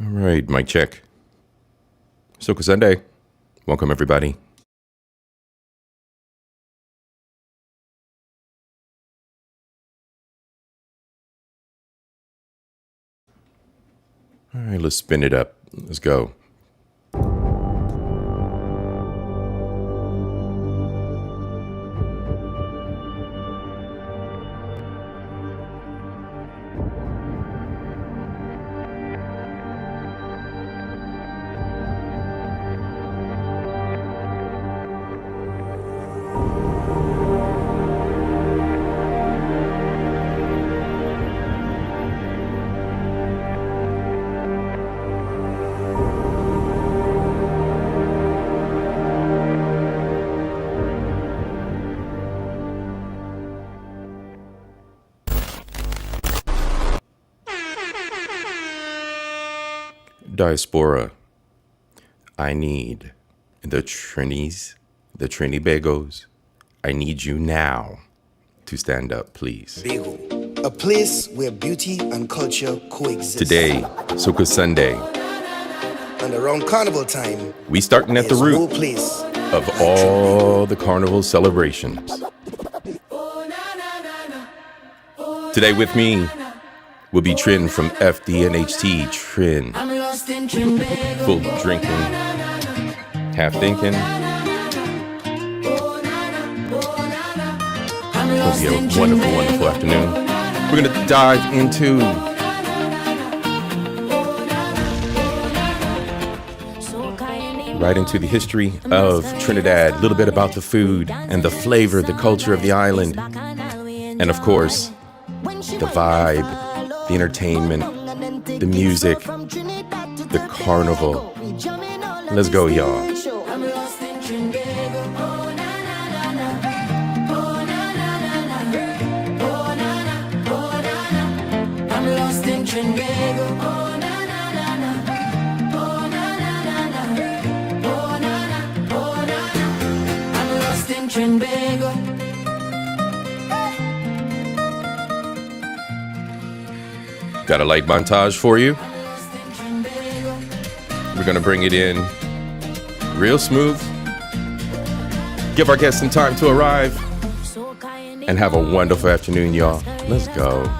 All right, mic check. SOCA Sunday. Welcome, everybody. All right, let's spin it up. Let's go. Diaspora, I need the Trinis, the Trinibagos. I need you now to stand up, please. Bago, a place where beauty and culture coexist. Today, SOCA Sunday. And around carnival time, we starting at the root no place of all the carnival celebrations. Today with me will be Trin from FDNHT. Trin. Full drinking, half thinking. Hope you have a wonderful, wonderful afternoon. We're going to dive into right into the history of Trinidad, a little bit about the food and the flavor, the culture of the island, and of course, the vibe, the entertainment, the music, the carnival. Let's go, y'all. Got a light montage for you. We're gonna bring it in real smooth. Give our guests some time to arrive and have a wonderful afternoon, y'all. Let's go.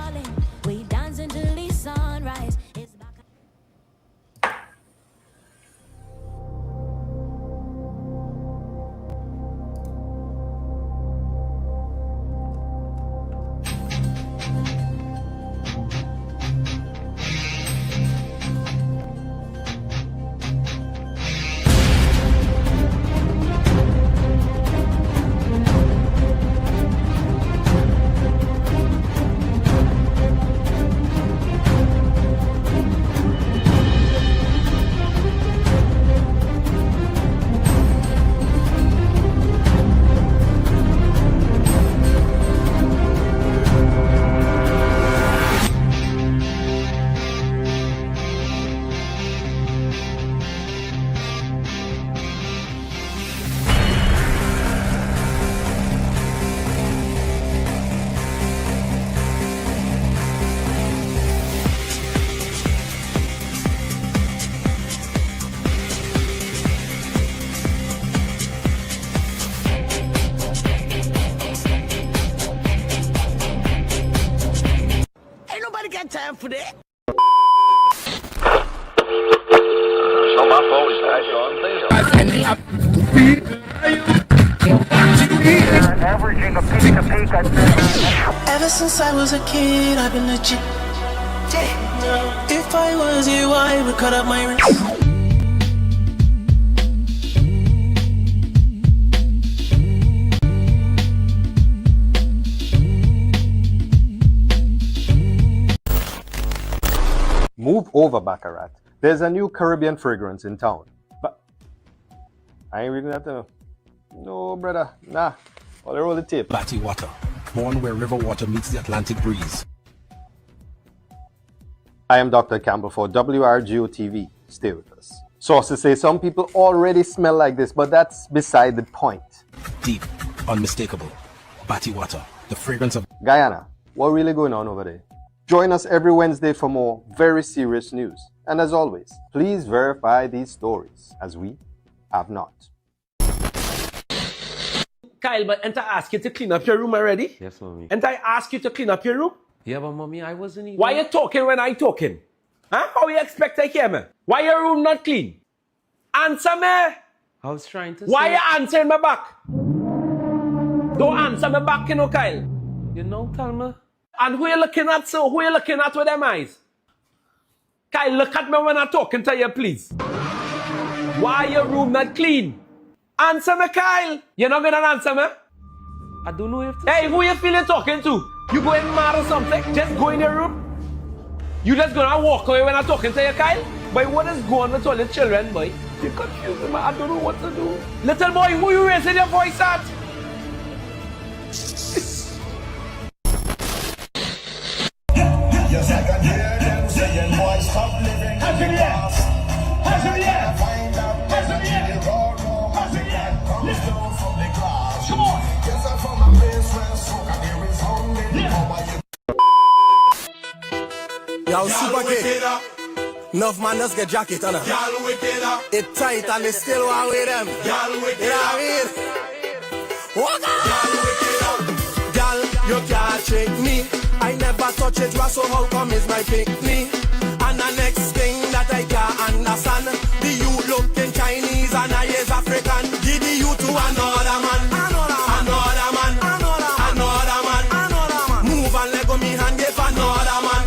Time for that. So my phone is nice on averaging a peak to peak at Ever since I was a kid, I've been legit. If I was you, I would cut up my wrist. Move over, Baccarat. There's a new Caribbean fragrance in town. But I ain't reading that to no, brother. Nah. I'll roll the tape. Batty water, born where river water meets the Atlantic breeze. I am Dr. Campbell for WRGO TV. Stay with us. Sources say some people already smell like this, but that's beside the point. Deep, unmistakable. Batty water, the fragrance of Guyana. What really going on over there? Join us every Wednesday for more very serious news And as always, please verify these stories, as we have not. Kyle, but and I ask you to clean up your room already? Yes, mommy. And I ask you to clean up your room? Yeah, but mommy, I wasn't even... Why you talking when I talking? Huh? How you expect I hear me? Why your room not clean? Answer me! I was trying to Why say... you answering me back? Don't answer me back, you know, Kyle. You know, tell me. And who you looking at, sir? Who you looking at with them eyes? Kyle, look at me when I'm talking to you, please. Why your room not clean? Answer me, Kyle. You're not gonna answer me? I don't know if... Hey, who you feeling talking to? You going mad or something? Just go in your room? You just gonna walk away when I'm talking to you, Kyle? Boy, what is going on with all the children, boy? You're confusing me. I don't know what to do. Little boy, who you raising your voice at? Yes, I can hear them saying, boys, stop living in the past. Find out where the road comes down from the glass. Come on. Yes, I'm from a place where soca there is only Yo, super kid. Enough man just get jacket on her. It tight and they still want with them. You know what I mean? Walk out. Girl, you can't trick me. I never touch it, so how come is my pick me? And the next thing that I can't understand, the youth looking Chinese and I is African. Give the youth to another man. Another man. Move and let go me hand give another man.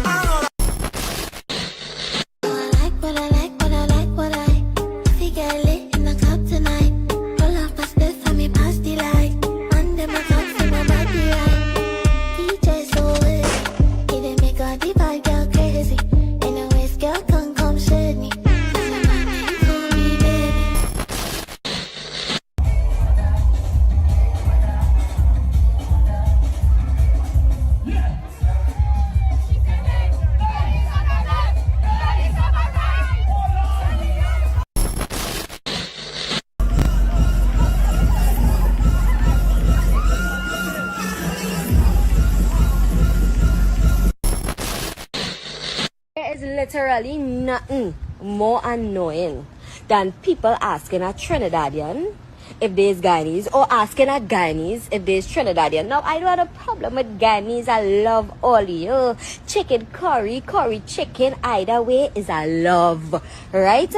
Literally nothing more annoying than people asking a Trinidadian if there's Guyanese or asking a Guyanese if there's Trinidadian. Now, I don't have a problem with Guyanese. I love all you. Chicken curry chicken, either way is a love, right?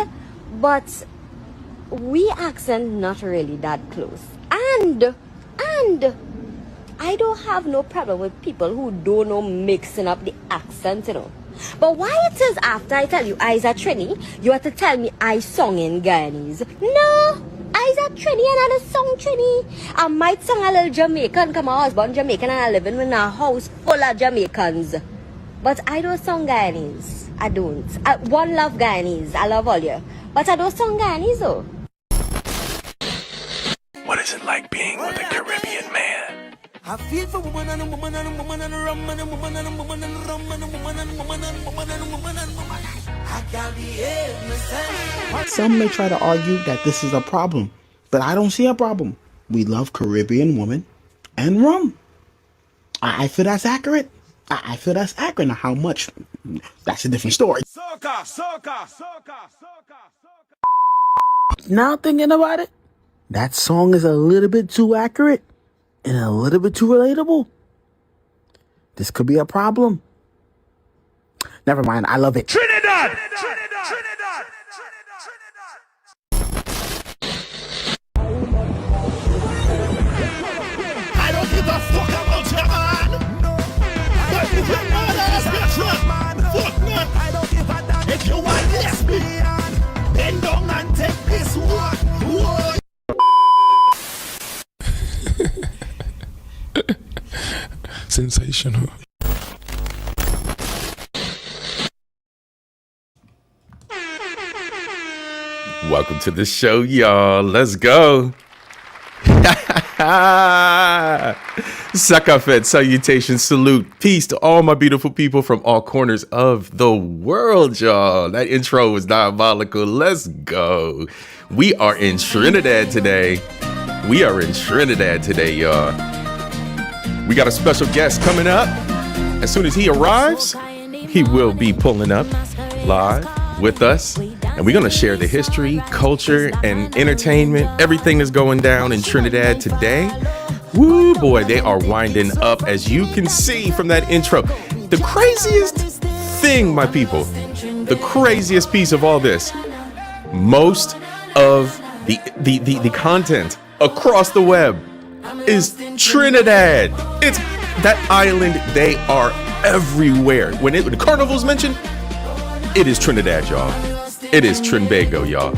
But we accent not really that close. And I don't have no problem with people who don't know mixing up the accent, you know. But why it is after I tell you I's a Trini, you have to tell me I sung in Guyanese? No, I's a Trini and I sung Trini. I might sing a little Jamaican, because my husband Jamaican and I live in a house full of Jamaicans. But I don't sing Guyanese. I don't. One love Guyanese. I love all you. But I don't sing Guyanese though. What is it like being with a Caribbean man? I feel for woman and a woman and a woman and a rum and a woman and a woman and a rum and a woman and a woman and a woman and a woman and a woman. I can't behave myself. Some may try to argue that this is a problem, but I don't see a problem. We love Caribbean women and rum. I feel that's accurate. I feel that's accurate. Now, how much? That's a different story. Soca. Now thinking about it, that song is a little bit too accurate and a little bit too relatable. This could be a problem. Never mind, I love it. Trinidad! I don't give a fuck about your man. But if your mother's natural, fuck me. I don't give a damn if you want lesbian. Bend down and take this one. Sensational. Welcome to the show, y'all. Let's go. Sakafet, salutation, salute, peace to all my beautiful people from all corners of the world, y'all. That intro was diabolical. Let's go. We are in Trinidad today. Y'all. We got a special guest coming up. As soon as he arrives, he will be pulling up live with us, and we're going to share the history, culture, and entertainment, everything that's going down in Trinidad today. Woo, boy, they are winding up, as you can see from that intro. The craziest thing, my people, the craziest piece of all this, most of the content across the web is Trinidad. It's that island. They are everywhere. When the carnival's mentioned, it is Trinidad, y'all. It is Trinbago, y'all.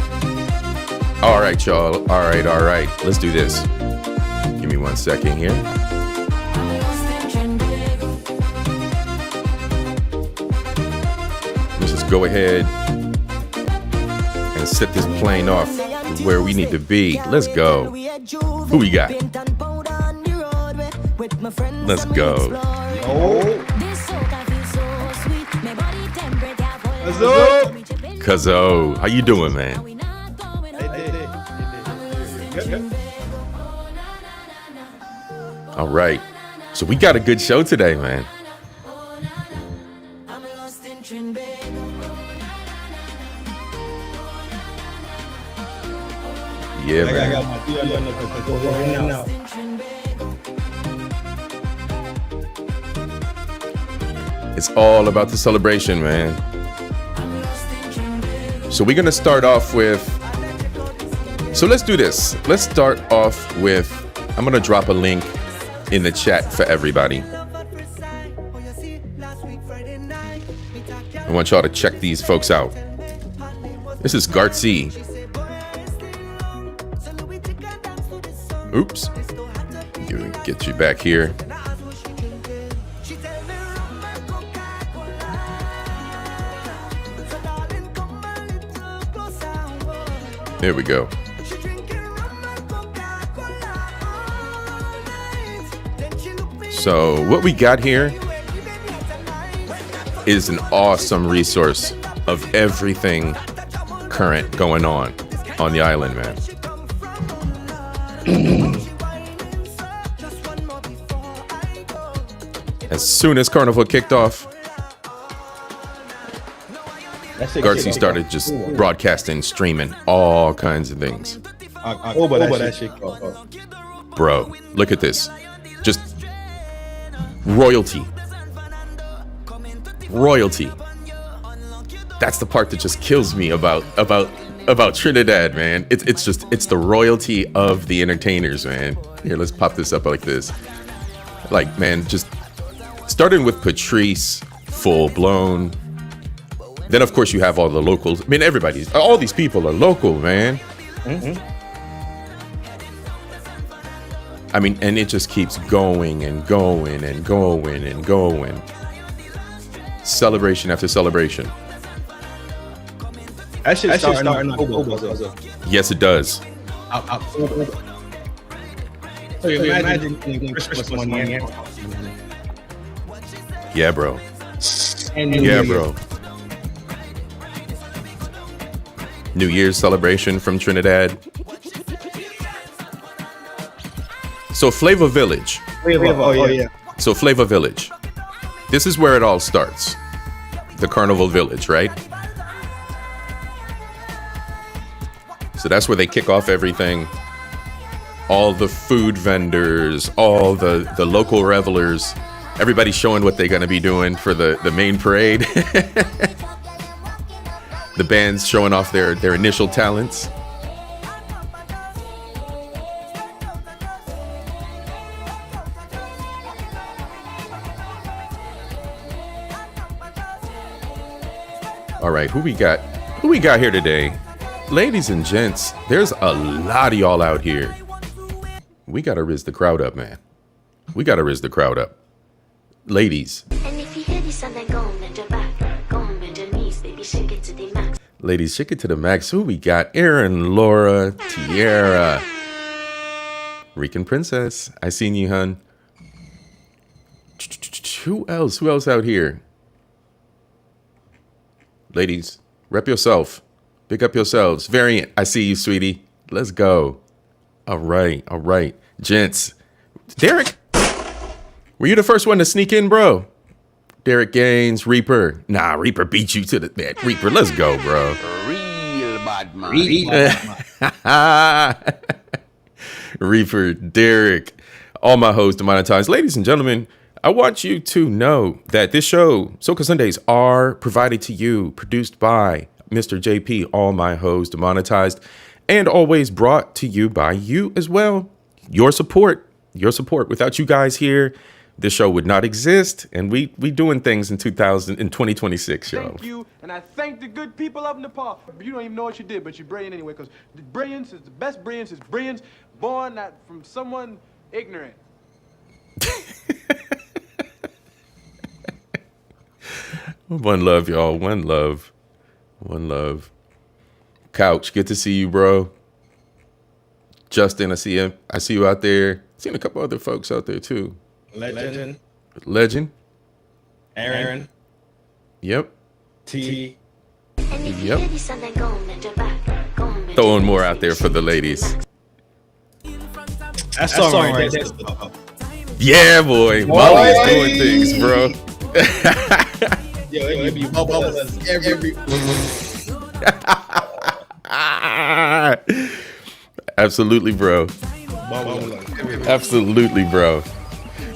All right, y'all. All right. Let's do this. Give me 1 second here. Let's just go ahead and set this plane off where we need to be. Let's go. Who we got? Let's go. Cuzzo, how you doing, man? All right. So we got a good show today, man. Yeah, man. It's all about the celebration, man. So we're going to start off with... So let's do this. Let's start off with... I'm going to drop a link in the chat for everybody. I want y'all to check these folks out. This is Gartzy. Oops. Get you back here. There we go. So what we got here is an awesome resource of everything current going on the island, man. As soon as Carnival kicked off, Gartzy started just broadcasting, streaming all kinds of things. Bro, look at this. Just royalty. That's the part that just kills me about Trinidad, man. It's the royalty of the entertainers, man. Here, let's pop this up like this. Like, man, just starting with Patrice, full blown. Then, of course, you have all the locals. I mean, all these people are local, man. Mm-hmm. I mean, and it just keeps going and going and going and going. Celebration after celebration. That shit's starting in October. Yes, it does. So you imagine Christmas one year. Yeah, bro. Yeah, bro. New Year's celebration from Trinidad. So Flavor Village. So Flavor Village. This is where it all starts. The Carnival Village, right? So that's where they kick off everything. All the food vendors, all the local revelers, everybody's showing what they're going to be doing for the main parade. The band's showing off their initial talents. All right, who we got? Who we got here today? Ladies and gents, there's a lot of y'all out here. We gotta riz the crowd up, man. We gotta riz the crowd up. Ladies. And if you hear this song, then go and bend your back. Go and bend your knees, baby, shake it to the max. Ladies, shake it to the max. Who we got? Erin, Laura, Tiara. Rican Princess. I seen you, hun. Who else? Who else out here? Ladies, rep yourself. Pick up yourselves. Variant, I see you, sweetie. Let's go. All right. Gents. Derek, were you the first one to sneak in, bro? Derek Gaines, Reaper. Nah, Reaper beat you to the man. Reaper, let's go, bro. Real bad man. Reaper, Derek, all my hosts demonetized. Ladies and gentlemen, I want you to know that this show, Soca Sundays, are provided to you, produced by Mr. JP, all my hosts demonetized, and always brought to you by you as well. Your support. Without you guys here, this show would not exist, and we doing things in 2026, yo. Thank you, and I thank the good people of Nepal. You don't even know what you did, but you're brilliant anyway, because the brilliance is the best brilliance is brilliance born not from someone ignorant. One love, y'all. One love. Couch, good to see you, bro. Justin, I see him. I see you out there. Seen a couple other folks out there too. Legend. Aaron. Yep. T. Yep. Throwing more out there for the ladies. That song right there. Yeah, boy. Molly's doing things, bro. Yo, it be bubbles every. Absolutely, bro. Absolutely, bro.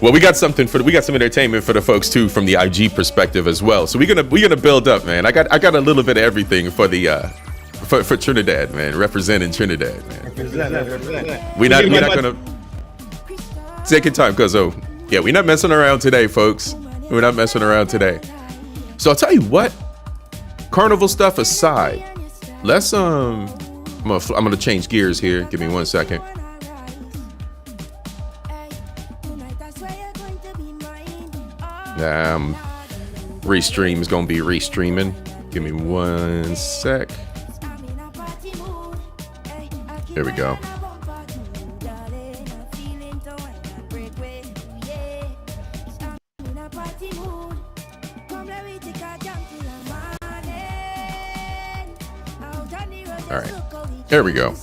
Well, we got some entertainment for the folks too from the IG perspective as well. So we're gonna build up, man. I got a little bit of everything for the for Trinidad, man. Representing Trinidad, man. We're not gonna take your time, cuzzo. Yeah, we're not messing around today, folks. We're not messing around today. So I'll tell you what. Carnival stuff aside, let's I'm gonna change gears here. Give me 1 second. Restream is gonna be restreaming. Give me 1 sec. There we go. All right, there we go.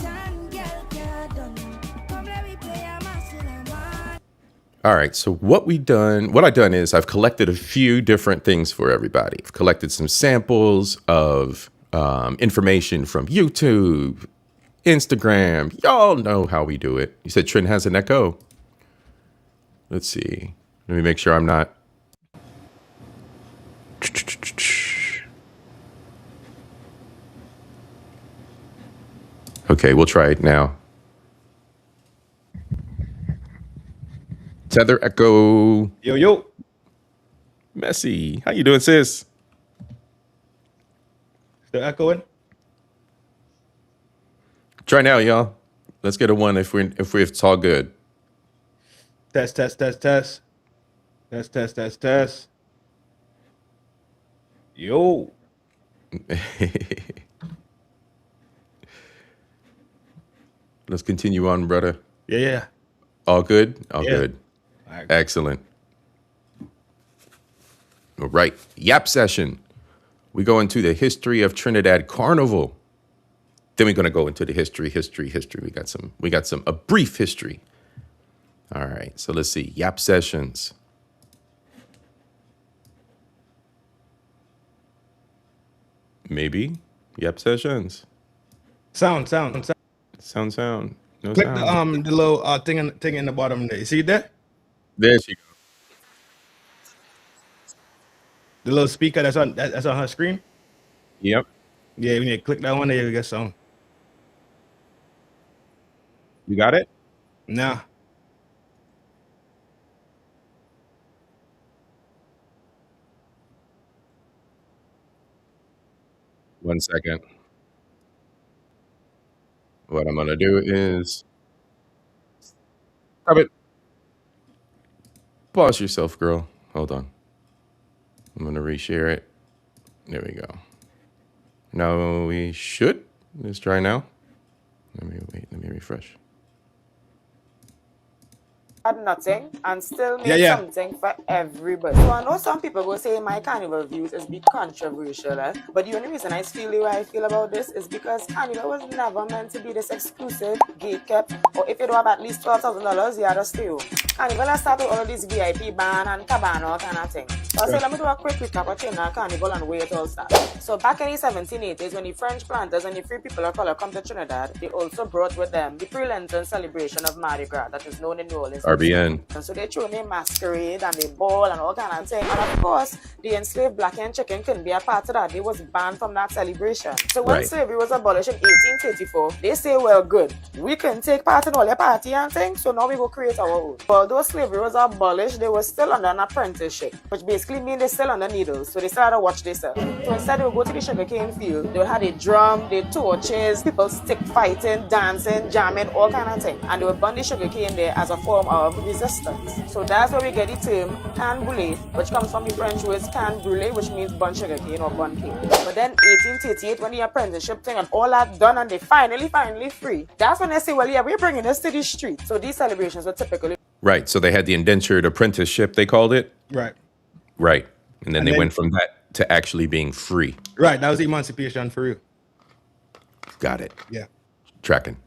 All right, so what I done is I've collected a few different things for everybody. I've collected some samples of information from YouTube, Instagram. Y'all know how we do it. You said Trin has an echo. Let's see. Let me make sure I'm not. Okay, we'll try it now. Tether echo. Yo. Messy. How you doing, sis? Still echoing? Try now, y'all. Let's get a one if it's all good. Test. Yo. Let's continue on, brother. Yeah. All good? All good. Right. Excellent. All right. Yap session. We go into the history of Trinidad Carnival. Then we're going to go into the history. We got a brief history. All right. So let's see. Yap sessions. Maybe. Yap sessions. Sound. Sound. No Click sound. the little thing in the bottom there. You see that? There she goes. The little speaker that's on her screen. Yep. Yeah, when you click that one, there you get sound. You got it? Nah. One second. What I'm gonna do is stop it. Pause yourself, girl. Hold on. I'm gonna reshare it. There we go. Now we should. Let's try now. Let me refresh. Nothing and still make something for everybody. So I know some people will say my carnival views is be controversial, but the only reason I feel the way I feel about this is because carnival was never meant to be this exclusive, gate-kept, or if you don't have at least $12,000, you have to stay home. Carnival has started all of these VIP ban and cabana kind of thing. So let me do a quick recap of Trinidad Carnival and where it all started. So back in the 1780s, when the French planters and the free people of color come to Trinidad, they also brought with them the pre-Lenten celebration of Mardi Gras that is known in New Orleans. RBN. And so they threw in a masquerade and they ball and all kind of things. And of course, the enslaved black and chicken couldn't be a part of that. They was banned from that celebration. So when slavery was abolished in 1834, they say, well, good, we can take part in all your party and things, so now we go create our own. Although slavery was abolished, they were still under an apprenticeship, which basically means they still under needles, so they still had to watch themselves. So instead they would go to the sugarcane field, they would have a drum, the torches, people stick fighting, dancing, jamming, all kind of things. And they would burn the sugarcane there as a form of resistance. So that's where we get the term can brûler, which comes from the French words can brûler, which means burn sugarcane or burn cane. But then 1838, when the apprenticeship thing and all that done and they finally free, that's when they say, well, yeah, we're bringing this to the street. So these celebrations were typically... Right, so they had the indentured apprenticeship, they called it? Right. Right, and then they went from that to actually being free. Right, that was emancipation for you. Got it. Yeah. Tracking.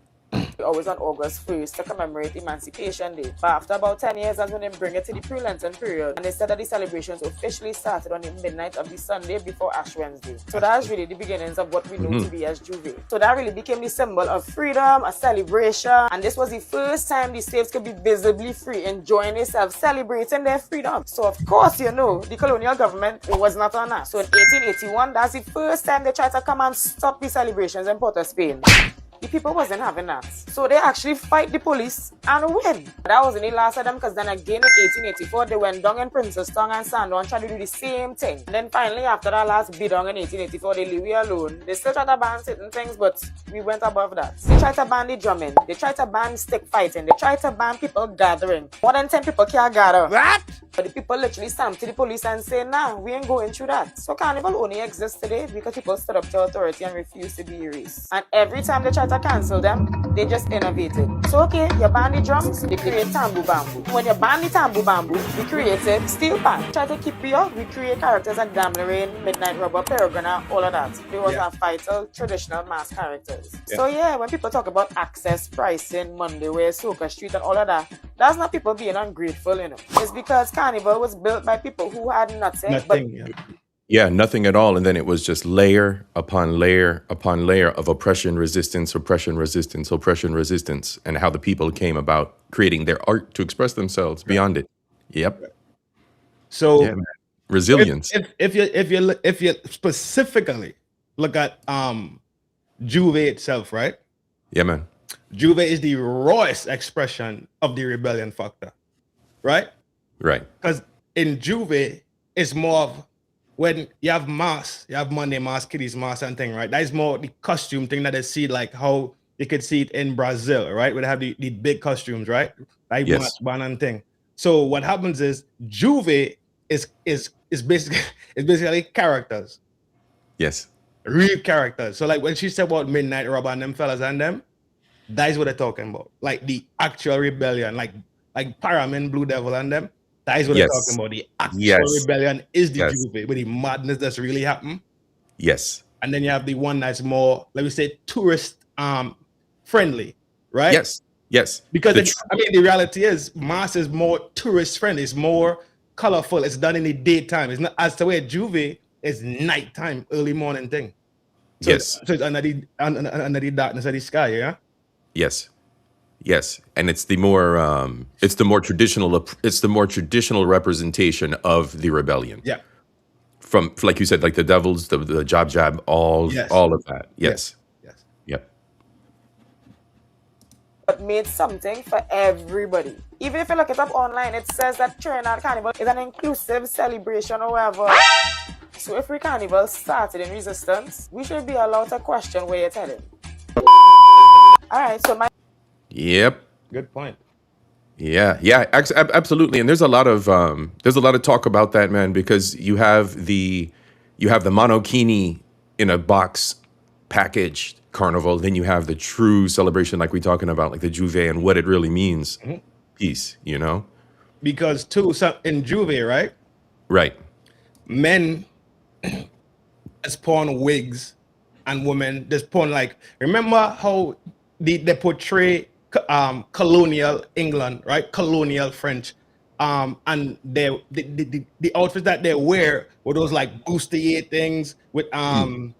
Always on August 1st to commemorate Emancipation Day. But after about 10 years, that's when they bring it to the pre-Lenten period. And they said that the celebrations officially started on the midnight of the Sunday before Ash Wednesday. So that's really the beginnings of what we know to be as Juve. So that really became the symbol of freedom, a celebration. And this was the first time the slaves could be visibly free, enjoying themselves, celebrating their freedom. So of course, you know, the colonial government was not on that. So in 1881, that's the first time they tried to come and stop the celebrations in Port of Spain. The people wasn't having that. So they actually fight the police and win. That wasn't the last of them, because then again in 1884, they went down in Princestown and Sandown trying to do the same thing. And then finally, after that last beat down in 1884, they leave we alone. They still tried to ban certain things, but we went above that. They tried to ban the drumming. They tried to ban stick fighting. They tried to ban people gathering. More than 10 people can't gather. What? But the people literally stand to the police and say, nah, we ain't going through that. So Carnival only exists today because people stood up to authority and refused to be erased. And every time they try to cancel them, they just innovated. So okay, you ban the drums, they create tambu bamboo. When you ban the tambu bamboo, we created steel pan. Try to keep you up, we create characters like Damlerain, Midnight Rubber, Peregrine, all of that. They was our vital traditional mass characters. So yeah, when people talk about access, pricing, Monday Wear, SOCA Street and all of that, that's not people being ungrateful, you know. It's because Carnival was built by people who had nothing. Yeah, nothing at all. And then it was just layer upon layer upon layer of oppression, resistance, oppression, resistance, oppression, resistance, and how the people came about creating their art to express themselves beyond it. Yep. So yeah, resilience. If you specifically look at Juve itself, right? Yeah, man. Juve is the rawest expression of the rebellion factor, right? Right. Because in Juve, it's more of when you have mass, you have Monday mass, Kiddies mass and thing, right? That is more the costume thing that they see, like how you could see it in Brazil, right? Where they have the big costumes, right? Like yes. Band and thing. So what happens is Juve is basically characters. Yes. Real characters. So like when she said about Midnight Rubber and them fellas and them, that is what they're talking about. Like the actual rebellion, like Paramin, Blue Devil and them. That is what they're talking about. The actual rebellion is the Juve, with the madness that's really happening. Yes. And then you have the one that's more, let me say, tourist friendly, right? Yes. Yes. Because the reality is mass is more tourist friendly. It's more colorful. It's done in the daytime. It's not as the way Juve is nighttime, early morning thing. So, yes. So it's under the darkness of the sky, yeah? Yes. Yes, and it's the more traditional representation of the rebellion. Yeah. From, like you said, like the devils, the jab, all of that. Yes. Yes. Yep. But made something for everybody. Even if you look it up online, it says that Trinidad Carnival is an inclusive celebration or whatever. So if Free Carnival started in resistance, we should be allowed to question where you're heading. All right, so Yep. Good point. Yeah, absolutely. And there's a lot of talk about that, man, because you have the monokini in a box packaged carnival, then you have the true celebration, like we're talking about, like the Juve and what it really means. Peace, you know? Because too, so in Juve, right? Right. Men just put on wigs and women just put on, like, remember how they portray colonial England, right? Colonial French and the outfits that they wear were those like bustier things with the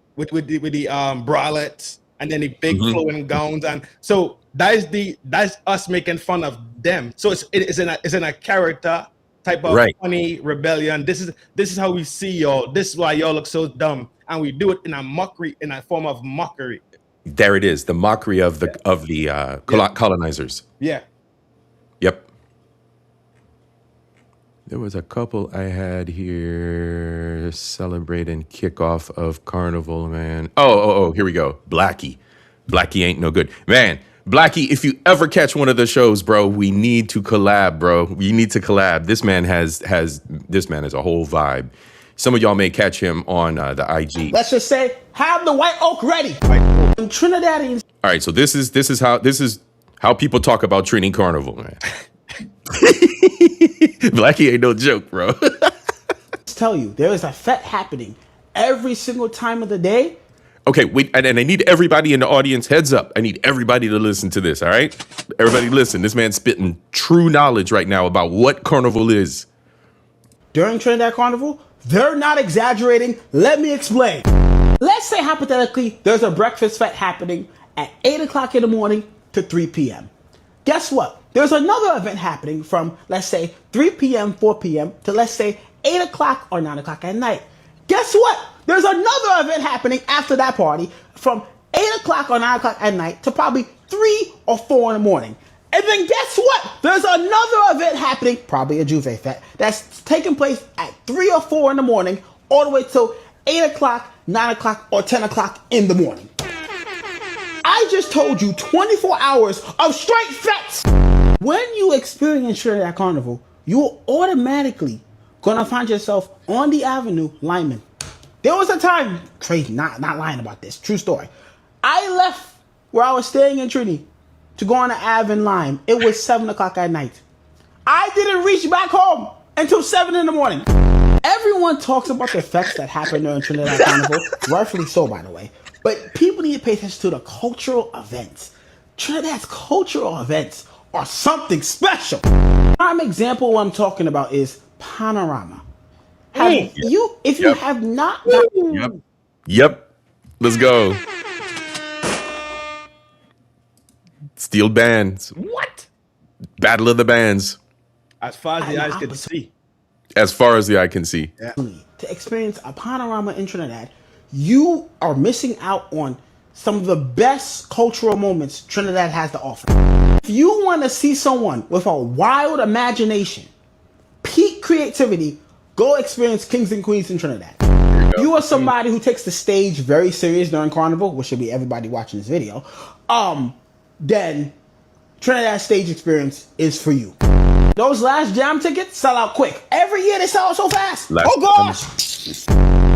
bralettes and then the big flowing gowns, and so that's us making fun of them. So it's in a character type of funny rebellion. This is how we see y'all. This is why y'all look so dumb, and we do it in a form of mockery. There it is, the mockery of the colonizers. Yeah. Yep. There was a couple I had here celebrating kickoff of Carnival, man. Oh, here we go. Blackie. Blackie ain't no good. Man, Blackie, if you ever catch one of the shows, bro, we need to collab, bro. We need to collab. This man has this man is a whole vibe. Some of y'all may catch him on the IG. Let's just say, have the white oak ready. Trinidadians. All right, so this is how people talk about Trini Carnival, man. Blackie ain't no joke, bro. Let's tell you, there is a fete happening every single time of the day. Okay, wait, and I need everybody in the audience, heads up. I need everybody to listen to this, all right? Everybody listen. This man's spitting true knowledge right now about what Carnival is. During Trinidad Carnival, they're not exaggerating. Let me explain. Let's say hypothetically, there's a breakfast fete happening at 8 o'clock in the morning to 3 p.m. Guess what? There's another event happening from, let's say, 3 p.m., 4 p.m. to, let's say, 8 o'clock or 9 o'clock at night. Guess what? There's another event happening after that party from 8 o'clock or 9 o'clock at night to probably 3 or 4 in the morning. And then guess what? There's another event happening, probably a Juve fete, that's taking place at 3 or 4 in the morning all the way till 8 o'clock, 9 o'clock, or 10 o'clock in the morning. I just told you 24 hours of straight fetes. When you experience Trinidad Carnival, you're automatically gonna find yourself on the avenue lineman. There was a time, crazy, not lying about this, true story. I left where I was staying in Trini to go on the Ave and Lime. It was 7 o'clock at night. I didn't reach back home until 7 in the morning. Everyone talks about the effects that happen during Trinidad Carnival, rightfully so, by the way. But people need to pay attention to the cultural events. Trinidad's cultural events are something special. Prime example of what I'm talking about is Panorama. If you have not... Yep. Let's go. Steel bands. What? Battle of the bands. As far as the eyes can see. As far as the eye can see. Yeah. To experience a Panorama in Trinidad, you are missing out on some of the best cultural moments Trinidad has to offer. If you want to see someone with a wild imagination, peak creativity, go experience Kings and Queens in Trinidad. You are somebody who takes the stage very serious during Carnival, which should be everybody watching this video, then Trinidad stage experience is for you. Those last jam tickets sell out quick. Every year they sell out so fast. Oh gosh!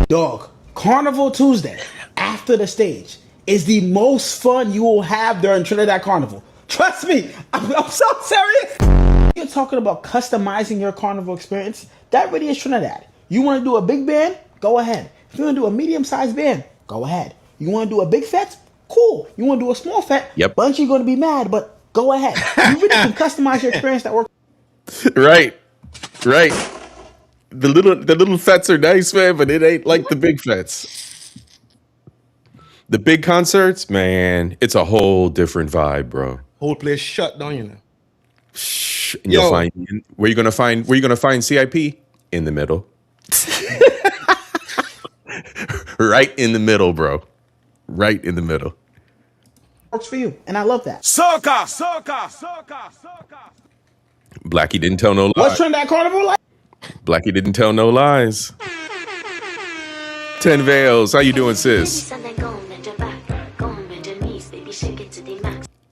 Dog, Carnival Tuesday, after the stage, is the most fun you will have during Trinidad Carnival. Trust me, I'm so serious. You're talking about customizing your Carnival experience. That really is Trinidad. You want to do a big band? Go ahead. If you want to do a medium-sized band, go ahead. You want to do a big fete? Cool. You want to do a small fete? Yep. Bunch you're going to be mad, but go ahead. You really can customize your experience that works. Right. The little fetes are nice, man, but it ain't like the big fetes. The big concerts, man, it's a whole different vibe, bro. Whole place shut down, you know. And you'll find where you gonna find C.I.P. in the middle. Right in the middle, bro. Right in the middle. Works for you, and I love that. SOCA. Blackie didn't tell no lies. What's Trinidad Carnival like? Blackie didn't tell no lies. 10 Veils, how you doing, sis?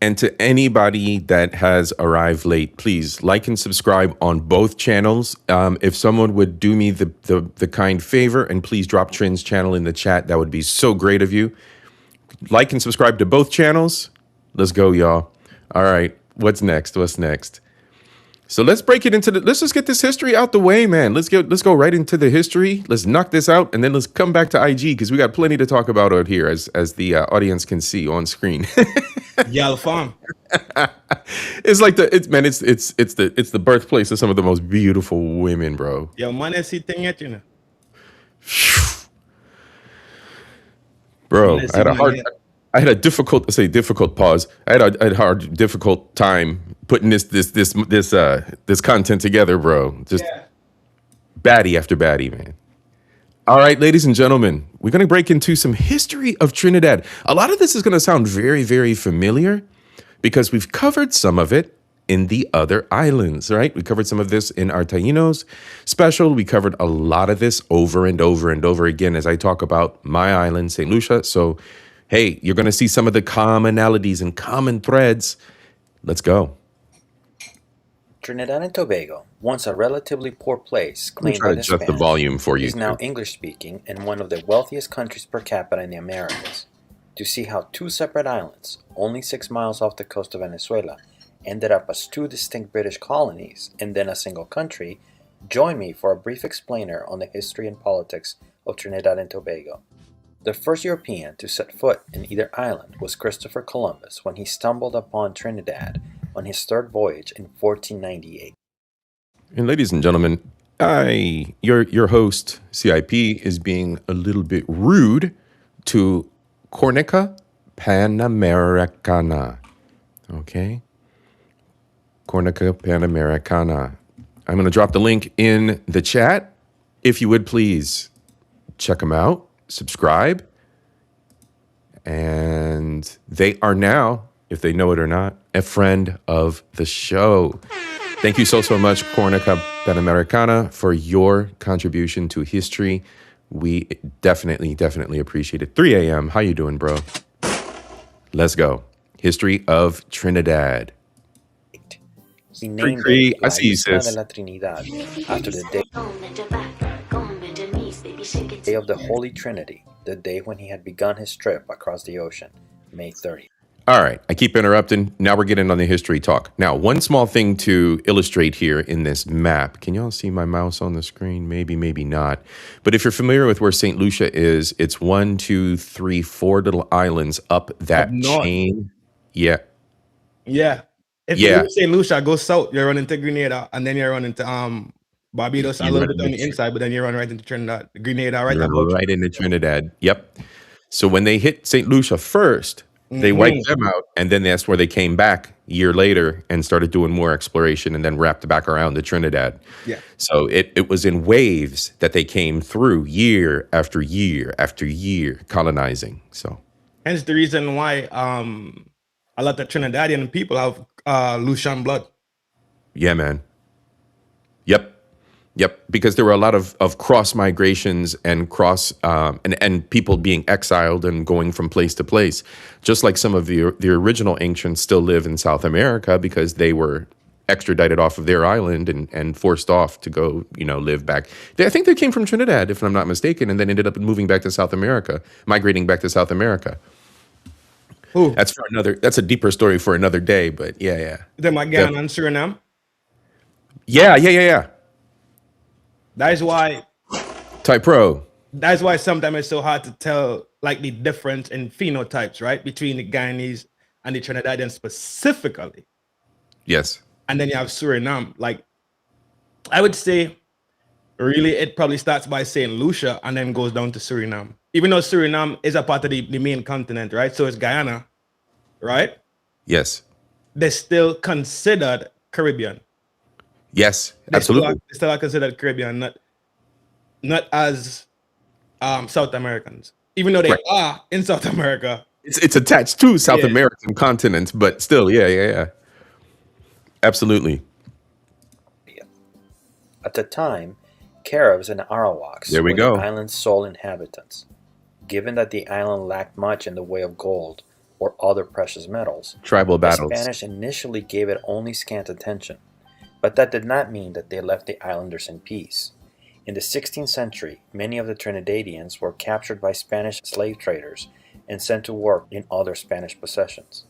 And to anybody that has arrived late, please like and subscribe on both channels. If someone would do me the kind favor and please drop Trin's channel in the chat, that would be so great of you. Like and subscribe to both channels. Let's go, y'all. All right, what's next? So let's break it into let's just get this history out the way, man. Let's go right into the history. Let's knock this out, and then let's come back to IG because we got plenty to talk about out here, as the audience can see on screen. Y'all fun. It's like it's the birthplace of some of the most beautiful women, bro. Yo, man, see thing yet, you know. Bro, I had a difficult pause. I had a difficult time putting this content together, bro. Just baddie after baddie, man. All right, ladies and gentlemen, we're going to break into some history of Trinidad. A lot of this is going to sound very, very familiar because we've covered some of it in the other islands, right? We covered some of this in our Taínos special. We covered a lot of this over and over and over again as I talk about my island, St. Lucia. So, hey, you're going to see some of the commonalities and common threads. Let's go. Trinidad and Tobago, once a relatively poor place claimed by the adjust Spanish, the volume for you, is now English-speaking and one of the wealthiest countries per capita in the Americas. To see how two separate islands, only 6 miles off the coast of Venezuela, ended up as two distinct British colonies and then a single country, join me for a brief explainer on the history and politics of Trinidad and Tobago. The first European to set foot in either island was Christopher Columbus when he stumbled upon Trinidad on his third voyage in 1498. And ladies and gentlemen, your host, C.I.P, is being a little bit rude to Cornica Panamericana. Okay? Cornica Panamericana. I'm going to drop the link in the chat. If you would please check them out, subscribe. And they are now, if they know it or not, a friend of the show. Thank you so much, Cornica Panamericana, for your contribution to history. We definitely appreciate it. 3 a.m. How you doing, bro? Let's go. History of Trinidad. He named it I see you, sis. de la Trinidad after the day of the Holy Trinity, the day when he had begun his trip across the ocean, May 30th. All right, I keep interrupting. Now we're getting on the history talk. Now, one small thing to illustrate here in this map. Can y'all see my mouse on the screen? Maybe, maybe not. But if you're familiar with where St. Lucia is, it's 1, 2, 3, 4 little islands up that chain. Yeah. Yeah. If you leave St. Lucia, go south, you run into Grenada, and then you run into Barbados a little bit on the inside, but then you run right into Trinidad. Grenada, right into Trinidad. Yep. So when they hit St. Lucia first, they wiped them out, and then that's where they came back a year later and started doing more exploration and then wrapped back around to Trinidad. Yeah. So it was in waves that they came through year after year after year colonizing. So hence the reason why a lot of Trinidadian people have Lucian blood. Yeah, man. Yep, because there were a lot of cross migrations and and people being exiled and going from place to place. Just like some of the original ancients still live in South America because they were extradited off of their island and forced off to go, live back. I think they came from Trinidad, if I'm not mistaken, and then ended up moving back to South America, migrating back to South America. Ooh. That's a deeper story for another day, but yeah. Them again and Suriname. Yeah. That is why Pro. That's why sometimes it's so hard to tell like the difference in phenotypes, right? Between the Guyanese and the Trinidadians specifically. Yes. And then you have Suriname. Like I would say really it probably starts by St. Lucia and then goes down to Suriname. Even though Suriname is a part of the main continent, right? So it's Guyana, right? Yes. They're still considered Caribbean. Yes, absolutely. They still are considered Caribbean, not as South Americans. Even though they are in South America. It's attached to South American continent, but still, yeah. Absolutely. At the time, Caribs and Arawaks were the island's sole inhabitants. Given that the island lacked much in the way of gold or other precious metals, tribal battles. The Spanish initially gave it only scant attention. But that did not mean that they left the islanders in peace. In the 16th century, many of the Trinidadians were captured by Spanish slave traders and sent to work in other Spanish possessions.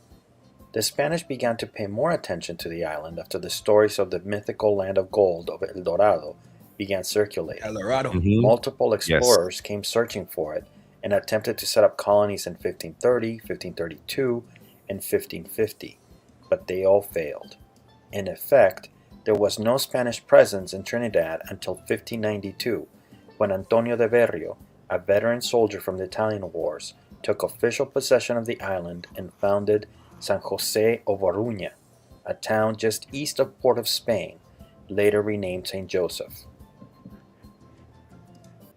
The Spanish began to pay more attention to the island after the stories of the mythical land of gold of El Dorado began circulating. El Dorado. Mm-hmm. Multiple explorers came searching for it and attempted to set up colonies in 1530, 1532, and 1550. but they all failed. In effect, there was no Spanish presence in Trinidad until 1592, when Antonio de Berrio, a veteran soldier from the Italian Wars, took official possession of the island and founded San Jose of Oruña, a town just east of Port of Spain, later renamed St. Joseph.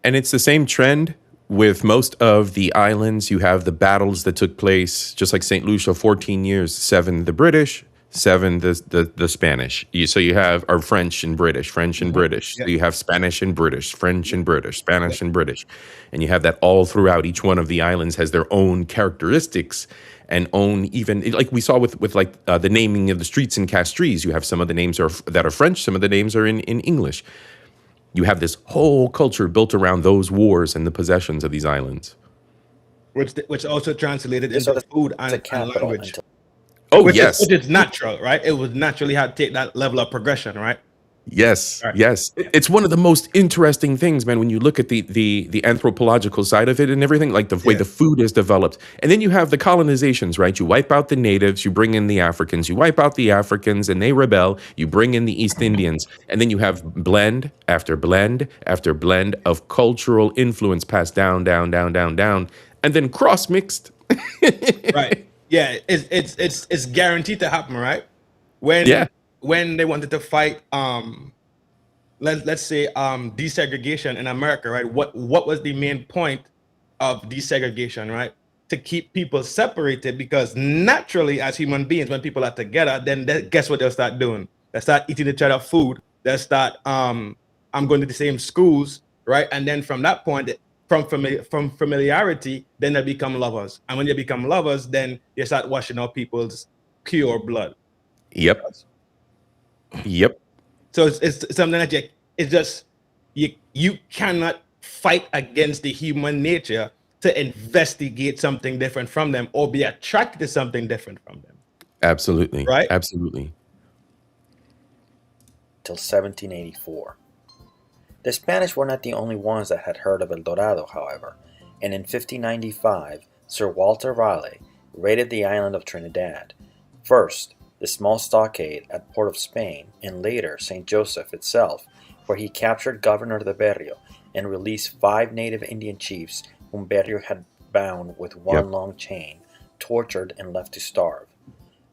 And it's the same trend with most of the islands. You have the battles that took place, just like St. Lucia, 14 years, 7 the British, 7 the Spanish. So you have our French and British, French and British. So you have Spanish and British, French and British, Spanish and British. And you have that all throughout. Each one of the islands has their own characteristics and own, even like we saw with like the naming of the streets in Castries. You have some of the names that are French, some of the names are in English. You have this whole culture built around those wars and the possessions of these islands. Which also translated into food and language. Which is natural, right? It was naturally how to take that level of progression, right? Yes, yes. It's one of the most interesting things, man, when you look at the anthropological side of it and everything, like the way the food is developed. And then you have the colonizations, right? You wipe out the natives, you bring in the Africans, you wipe out the Africans and they rebel, you bring in the East Indians, and then you have blend after blend after blend of cultural influence passed down, and then cross-mixed. Right. Yeah, it's guaranteed to happen, right? When they wanted to fight let's say desegregation in America, right? What was the main point of desegregation, right? To keep people separated, because naturally as human beings, when people are together, then guess what they'll start doing? They'll start eating each other food. They'll start I'm going to the same schools, right? And then from that point, from familiarity, then they become lovers. And when they become lovers, then they start washing out people's pure blood. Yep. So it's something that you cannot fight against the human nature to investigate something different from them or be attracted to something different from them. Absolutely. Right? Absolutely. Till 1784. The Spanish were not the only ones that had heard of El Dorado, however, and in 1595, Sir Walter Raleigh raided the island of Trinidad. First, the small stockade at Port of Spain, and later St. Joseph itself, where he captured Governor de Berrio and released 5 native Indian chiefs whom Berrio had bound with one long chain, tortured and left to starve.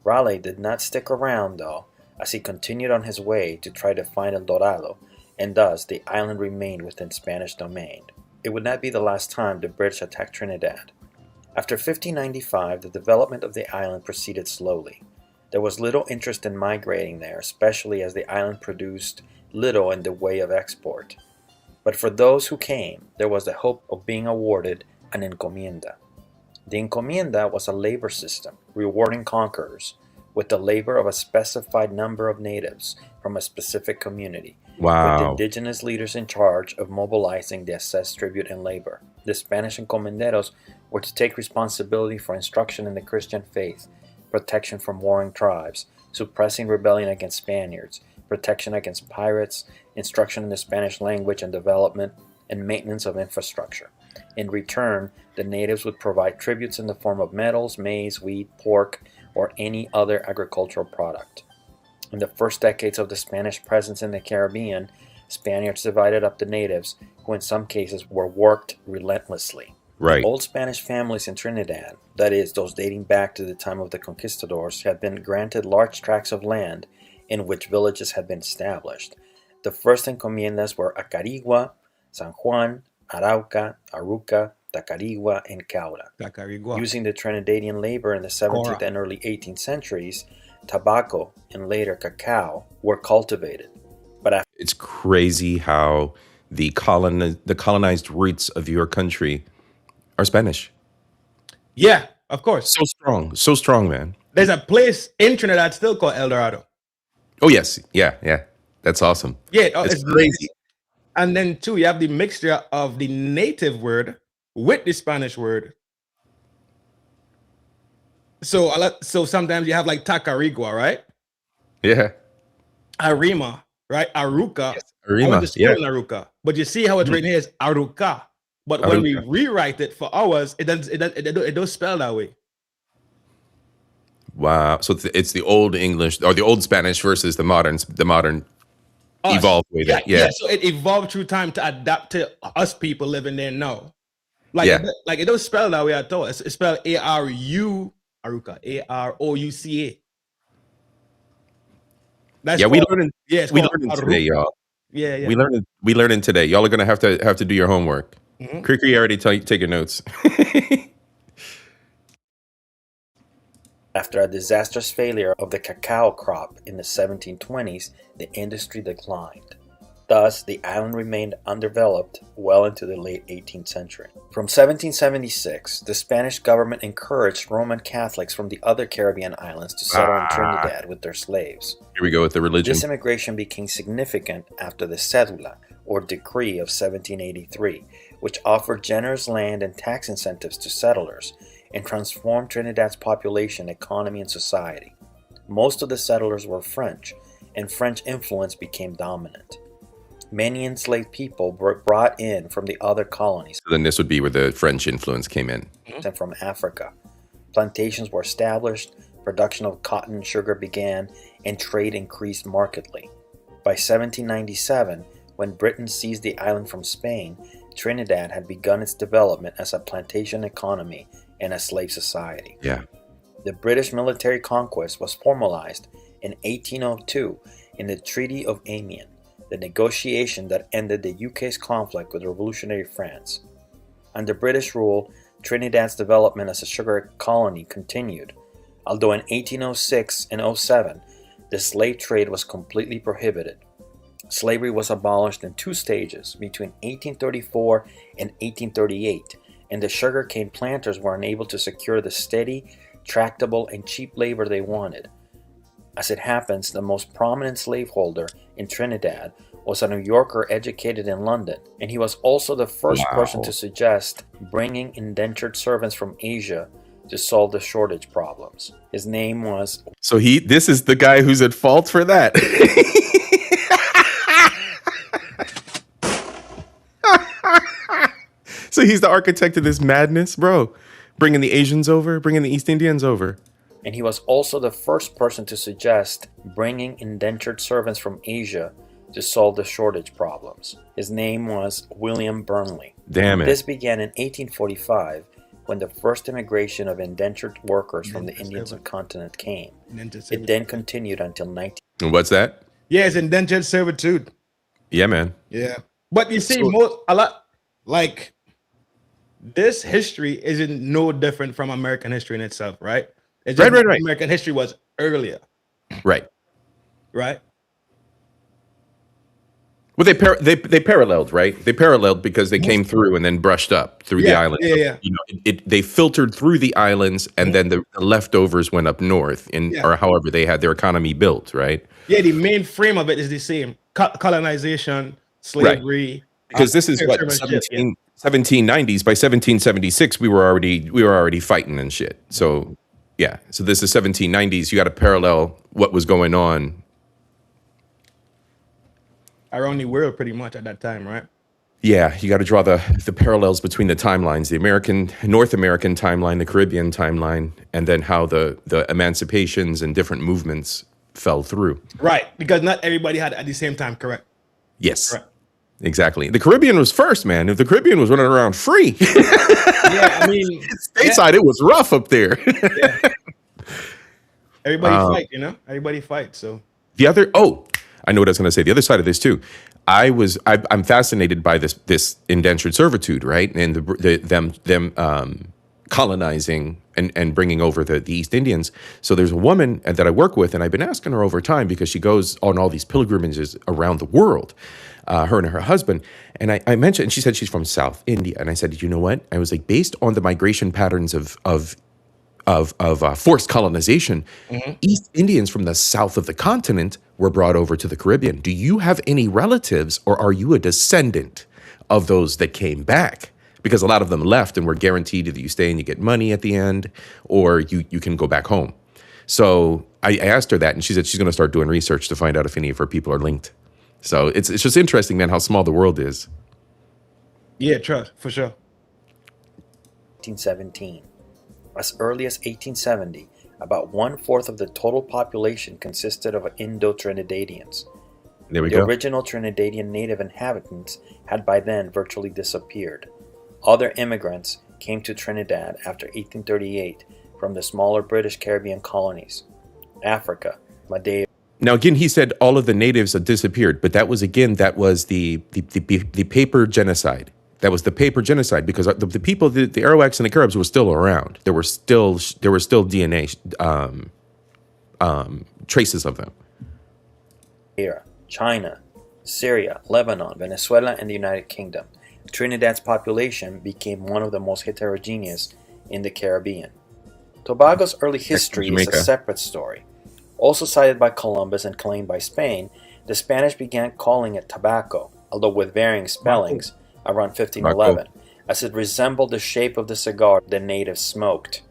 Raleigh did not stick around, though, as he continued on his way to try to find El Dorado, and thus the island remained within Spanish domain. It would not be the last time the British attacked Trinidad. After 1595, the development of the island proceeded slowly. There was little interest in migrating there, especially as the island produced little in the way of export. But for those who came, there was the hope of being awarded an encomienda. The encomienda was a labor system rewarding conquerors with the labor of a specified number of natives from a specific community, with indigenous leaders in charge of mobilizing the assessed tribute and labor. The Spanish encomenderos were to take responsibility for instruction in the Christian faith, protection from warring tribes, suppressing rebellion against Spaniards, protection against pirates, instruction in the Spanish language and development, and maintenance of infrastructure. In return, the natives would provide tributes in the form of metals, maize, wheat, pork, or any other agricultural product. In the first decades of the Spanish presence in the Caribbean, Spaniards divided up the natives, who in some cases were worked relentlessly. Right. Old Spanish families in Trinidad, that is, those dating back to the time of the conquistadors, had been granted large tracts of land in which villages had been established. The first encomiendas were Acarigua, San Juan, Arauca, Aruca, Tacarigua, and Caura. Using the Trinidadian labor in the 17th and early 18th centuries, tobacco and later cacao were cultivated. But it's crazy how the colonized roots of your country are Spanish. Yeah, of course. So strong, man. There's a place in Trinidad still called El Dorado. Oh yes, yeah. That's awesome. Yeah, it's crazy. And then too, you have the mixture of the native word with the Spanish word. So sometimes you have like Tacarigua, right? Yeah. Arima, right? Aruca. Yes, Arima, I went to school in Aruca. But you see how it's written here is Aruca. But when we rewrite it for ours, it does spell that way. Wow. So it's the old English or the old Spanish versus the modern evolved way. Yeah. So it evolved through time to adapt to us people living there now. Like, it don't spell that way at all. It's spelled Arouca, Arouca. That's we learning. Yeah, we learning today, y'all. Yeah. We learning today. Y'all are gonna have to do your homework. Kriki already taking notes. After a disastrous failure of the cacao crop in the 1720s, the industry declined. Thus, the island remained undeveloped well into the late 18th century. From 1776, the Spanish government encouraged Roman Catholics from the other Caribbean islands to settle in Trinidad with their slaves. Here we go with the religion. This immigration became significant after the Cédula, or Decree of 1783, which offered generous land and tax incentives to settlers and transformed Trinidad's population, economy, and society. Most of the settlers were French, and French influence became dominant. Many enslaved people were brought in from the other colonies. So then this would be where the French influence came in. And from Africa. Plantations were established, production of cotton and sugar began, and trade increased markedly. By 1797, when Britain seized the island from Spain, Trinidad had begun its development as a plantation economy and a slave society. Yeah. The British military conquest was formalized in 1802 in the Treaty of Amiens, the negotiation that ended the UK's conflict with revolutionary France. Under British rule, Trinidad's development as a sugar colony continued, although in 1806 and 07, the slave trade was completely prohibited. Slavery was abolished in two stages between 1834 and 1838, and the sugarcane planters were unable to secure the steady, tractable, and cheap labor they wanted. As it happens, the most prominent slaveholder in Trinidad was a New Yorker educated in London, and he was also the first person to suggest bringing indentured servants from Asia to solve the shortage problems. His name was... So this is the guy who's at fault for that. So he's the architect of this madness, bro. Bringing the Asians over, bringing the East Indians over. And he was also the first person to suggest bringing indentured servants from Asia to solve the shortage problems. His name was William Burnley. Damn it. This began in 1845 when the first immigration of indentured workers from the Indian subcontinent came. It then continued until 19... And what's that? Yeah, it's indentured servitude. Yeah, man. Yeah. But you see, this history isn't no different from American history in itself, right? It's just right. American history was earlier. Right. Right. Well, they paralleled, right? They paralleled because they came through and then brushed up through the island. Yeah. You know, they filtered through the islands, and then the leftovers went up north, or however they had their economy built, right? Yeah, the main frame of it is the same: colonization, slavery. Right. Because this is what 1790s. By 1776, we were already fighting and shit. So yeah, so this is 1790s. You got to parallel what was going on around the world pretty much at that time, right? Yeah, you got to draw the parallels between the timelines, the North American timeline, the Caribbean timeline, and then how the emancipations and different movements fell through. Right, because not everybody had it at the same time, correct? Yes, correct. Exactly. The Caribbean was first, man. If the Caribbean was running around free, yeah, I mean, stateside, it was rough up there. Yeah. Everybody fight, you know? Everybody fights, so. I know what I was going to say. The other side of this too, I'm fascinated by this indentured servitude, right? And them colonizing and bringing over the East Indians. So there's a woman that I work with, and I've been asking her over time because she goes on all these pilgrimages around the world, her and her husband. And I mentioned, and she said she's from South India, and I said, you know what? I was like, based on the migration patterns of forced colonization, East Indians from the south of the continent were brought over to the Caribbean. Do you have any relatives, or are you a descendant of those that came back? Because a lot of them left and were guaranteed either you stay and you get money at the end, or you can go back home. So I asked her that, and she said she's going to start doing research to find out if any of her people are linked. So it's just interesting, man, how small the world is. Yeah, trust, for sure. 1817. As early as 1870, about 1/4 of the total population consisted of Indo-Trinidadians. There we The go. original Trinidadian native inhabitants had by then virtually disappeared. Other immigrants came to Trinidad after 1838 from the smaller British Caribbean colonies, Africa, Madeira. Now, again, he said all of the natives had disappeared, but that was the paper genocide. That was the paper genocide because the people, the Arawaks and the Caribs were still around. There were still DNA traces of them. China, Syria, Lebanon, Venezuela, and the United Kingdom. Trinidad's population became one of the most heterogeneous in the Caribbean. Tobago's early history is a separate story. Also cited by Columbus and claimed by Spain, the Spanish began calling it tobacco, although with varying spellings, around 1511, as it resembled the shape of the cigar the natives smoked.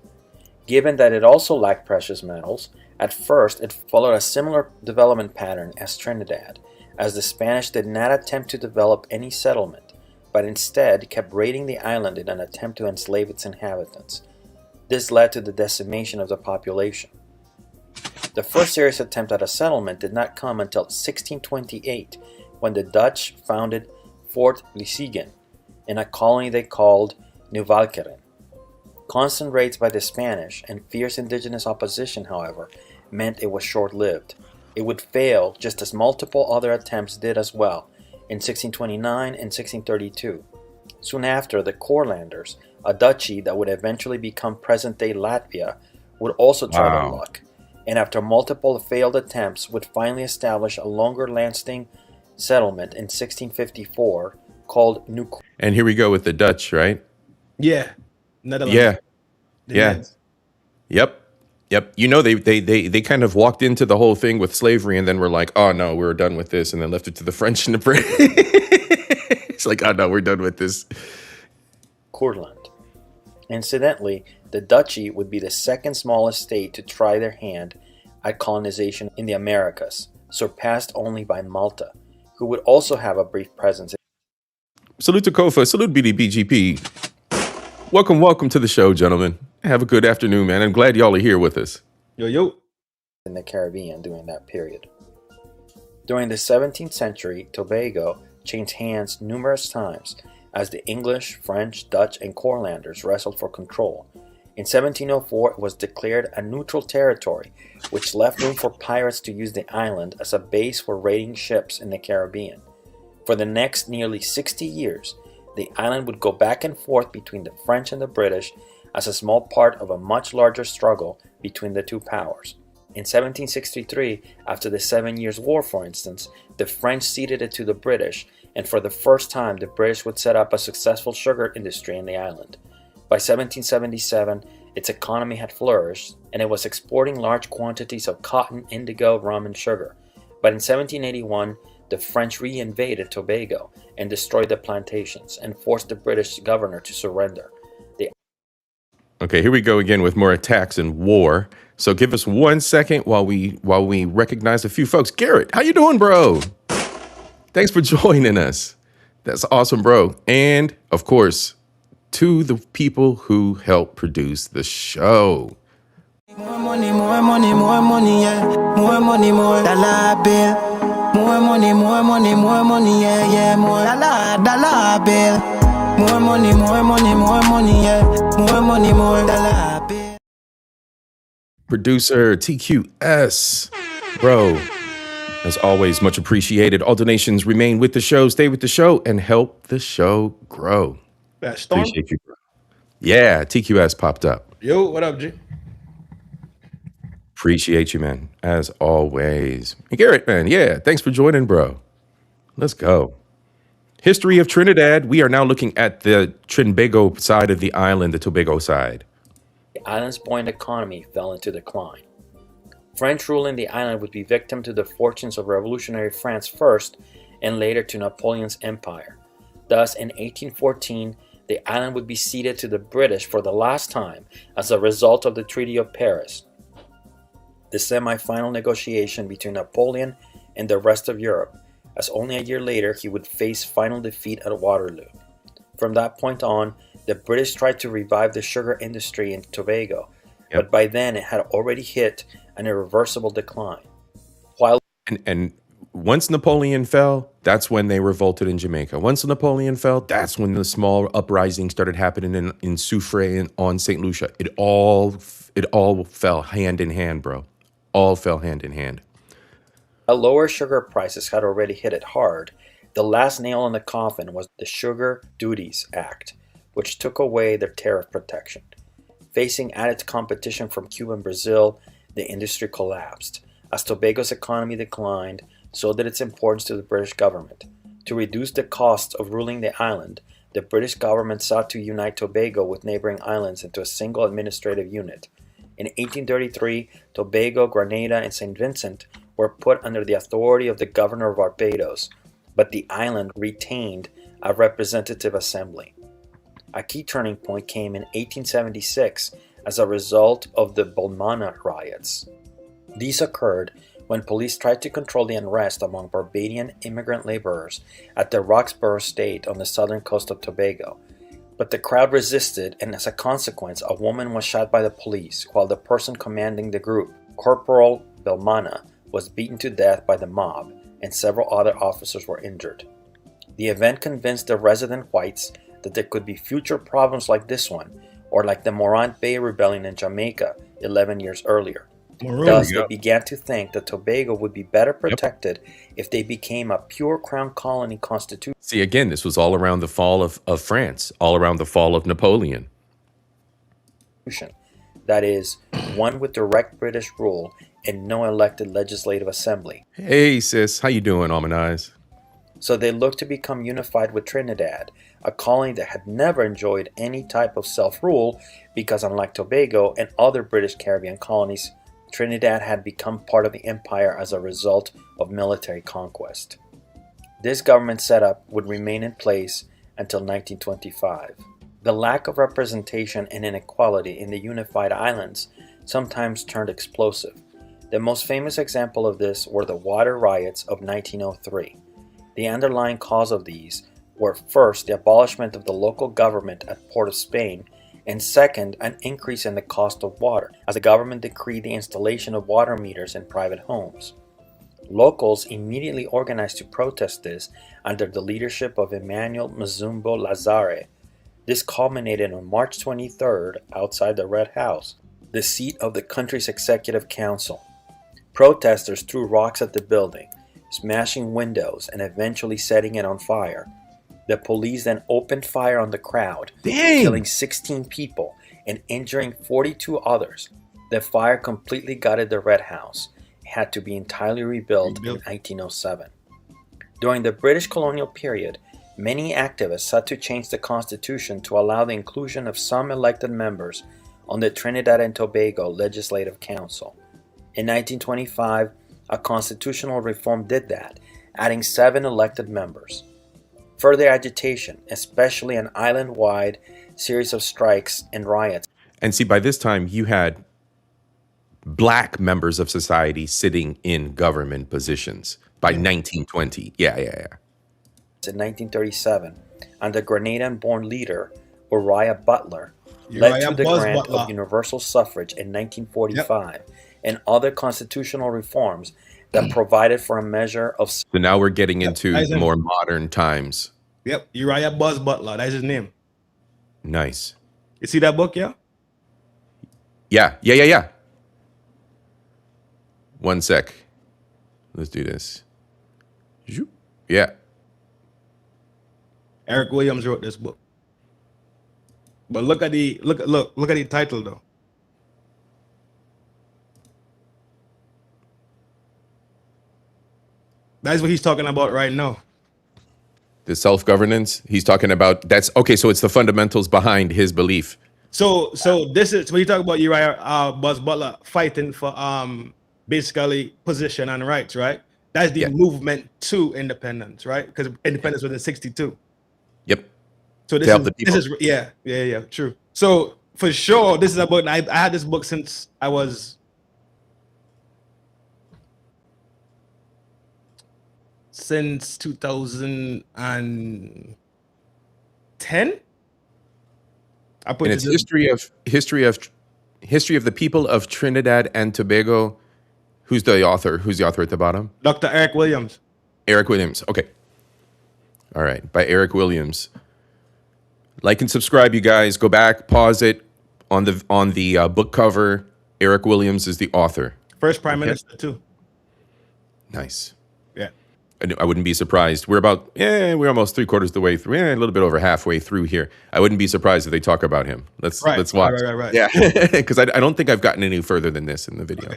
Given that it also lacked precious metals, at first it followed a similar development pattern as Trinidad, as the Spanish did not attempt to develop any settlement, but instead kept raiding the island in an attempt to enslave its inhabitants. This led to the decimation of the population. The first serious attempt at a settlement did not come until 1628, when the Dutch founded Fort Lissigen in a colony they called Nieuw-Walcheren. Constant raids by the Spanish and fierce indigenous opposition, however, meant it was short-lived. It would fail just as multiple other attempts did as well in 1629 and 1632. Soon after, the Courlanders, a duchy that would eventually become present-day Latvia, would also try their luck, and after multiple failed attempts would finally establish a longer-lasting settlement in 1654 called New. And here we go with the Dutch, right? Yeah. Netherlands. Yeah. Yeah. Yep. You know, they kind of walked into the whole thing with slavery and then were like, oh no, we're done with this, and then left it to the French and the British. It's like, oh no, we're done with this. Courland. Incidentally, the duchy would be the second smallest state to try their hand at colonization in the Americas, surpassed only by Malta, who would also have a brief presence. Salute to Kofa, salute BDBGP. Welcome to the show, gentlemen. Have a good afternoon, man. I'm glad y'all are here with us. Yo. In the Caribbean during that period. During the 17th century, Tobago changed hands numerous times as the English, French, Dutch, and Courlanders wrestled for control. In 1704, it was declared a neutral territory, which left room for pirates to use the island as a base for raiding ships in the Caribbean. For the next nearly 60 years, the island would go back and forth between the French and the British as a small part of a much larger struggle between the two powers. In 1763, after the 7 Years' War, for instance, the French ceded it to the British, and for the first time the British would set up a successful sugar industry in the island. By 1777, its economy had flourished, and it was exporting large quantities of cotton, indigo, rum, and sugar. But in 1781, the French re-invaded Tobago and destroyed the plantations and forced the British governor to surrender. Okay, here we go again with more attacks and war. So give us 1 second while we recognize a few folks. Garrett, how you doing, bro? Thanks for joining us. That's awesome, bro. And of course, to the people who help produce the show. More money, yeah. More money, more dollar bill. More money, yeah. More dollar bill. More money, yeah. More money, more dollar bill. Producer TQS, bro, as always, much appreciated. All donations remain with the show, stay with the show, and help the show grow. Appreciate you, bro. Yeah, TQS popped up. Yo, what up, G? Appreciate you, man, as always. And Garrett, man, yeah, thanks for joining, bro. Let's go. History of Trinidad. We are now looking at the Trinbago side of the island, the Tobago side. The island's buoyant economy fell into decline. French rule in the island would be victim to the fortunes of revolutionary France first, and later to Napoleon's empire. Thus, in 1814, the island would be ceded to the British for the last time as a result of the Treaty of Paris, the semi-final negotiation between Napoleon and the rest of Europe, as only a year later he would face final defeat at Waterloo. From that point on, the British tried to revive the sugar industry in Tobago, but by then it had already hit an irreversible decline. While and once Napoleon fell, that's when they revolted in Jamaica. Once Napoleon fell, that's when the small uprising started happening in Sucre and on St. Lucia. It all fell hand in hand, bro. All fell hand in hand. lower sugar prices had already hit it hard, the last nail in the coffin was the Sugar Duties Act, which took away their tariff protection. Facing added competition from Cuba and Brazil, the industry collapsed. As Tobago's economy declined, so did its importance to the British government. To reduce the costs of ruling the island, the British government sought to unite Tobago with neighboring islands into a single administrative unit. In 1833, Tobago, Grenada, and St. Vincent were put under the authority of the governor of Barbados, but the island retained a representative assembly. A key turning point came in 1876 as a result of the Balmana riots. These occurred when police tried to control the unrest among Barbadian immigrant laborers at the Roxborough estate on the southern coast of Tobago. But the crowd resisted, and as a consequence, a woman was shot by the police, while the person commanding the group, Corporal Balmana, was beaten to death by the mob, and several other officers were injured. The event convinced the resident whites that there could be future problems like this one, or like the Morant Bay Rebellion in Jamaica 11 years earlier. Thus, they began to think that Tobago would be better protected if they became a pure crown colony constitution. See, again, this was all around the fall of France, all around the fall of Napoleon. That is, one with direct British rule and no elected legislative assembly. Hey, sis, how you doing, Almanize? So they looked to become unified with Trinidad, a colony that had never enjoyed any type of self-rule because, unlike Tobago and other British Caribbean colonies, Trinidad had become part of the empire as a result of military conquest. This government setup would remain in place until 1925. The lack of representation and inequality in the unified islands sometimes turned explosive. The most famous example of this were the water riots of 1903. The underlying cause of these were first the abolishment of the local government at Port of Spain, and second, an increase in the cost of water, as the government decreed the installation of water meters in private homes. Locals immediately organized to protest this under the leadership of Emmanuel Mzumbo Lazare. This culminated on March 23rd outside the Red House, the seat of the country's executive council. Protesters threw rocks at the building, smashing windows and eventually setting it on fire. The police then opened fire on the crowd, killing 16 people and injuring 42 others. The fire completely gutted the Red House. It had to be entirely rebuilt in 1907. During the British colonial period, many activists sought to change the constitution to allow the inclusion of some elected members on the Trinidad and Tobago Legislative Council. In 1925, a constitutional reform did that, adding 7 elected members. Further agitation, especially an island-wide series of strikes and riots. And see, by this time, you had black members of society sitting in government positions by 1920. Yeah. In 1937, and the Grenadian-born leader, Uriah Butler, led to the grant of universal suffrage in 1945 and other constitutional reforms that provided for a measure of... So now we're getting into more modern times. Yep, Uriah Buzz Butler, that's his name. Nice. You see that book, yeah? Yeah. One sec. Let's do this. Yeah. Eric Williams wrote this book. But look at the look at the title though. That's what he's talking about right now. The self-governance he's talking about. That's okay. So it's the fundamentals behind his belief. So this is when you talk about Uriah Buzz Butler fighting for basically position and rights, right? That's the movement to independence, right? Because independence was in '62. Yep. So this is yeah, true. So for sure, this is a book. I had this book since I was since 2010. I put and it's history of History of the People of Trinidad and Tobago. Who's the author? Who's the author at the bottom? Dr. Eric Williams. Eric Williams. Okay. All right. By Eric Williams. Like and subscribe, you guys. Go back, pause it. On the book cover, Eric Williams is the author. First Prime Minister, too. Nice. Yeah. I wouldn't be surprised. We're almost 3/4 of the way through. A little bit over halfway through here. I wouldn't be surprised if they talk about him. Let's watch. Right. Yeah. Because I don't think I've gotten any further than this in the video.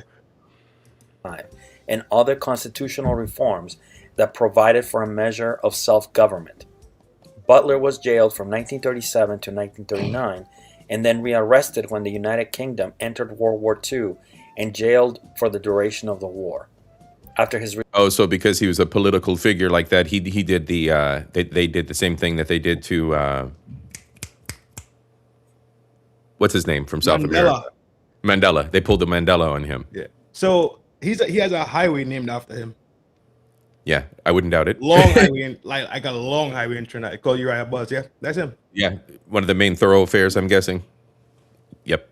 Okay. And other constitutional reforms that provided for a measure of self-government. Butler was jailed from 1937 to 1939 and then rearrested when the United Kingdom entered World War II and jailed for the duration of the war. After his so because he was a political figure like that, he did they did the same thing that they did to what's his name from South America? Mandela. They pulled the Mandela on him. Yeah. So he has a highway named after him. Yeah, I wouldn't doubt it. Long highway, like a long highway in Trinidad. Called Uriah Buzz. Yeah, that's him. Yeah, one of the main thoroughfares, I'm guessing. Yep.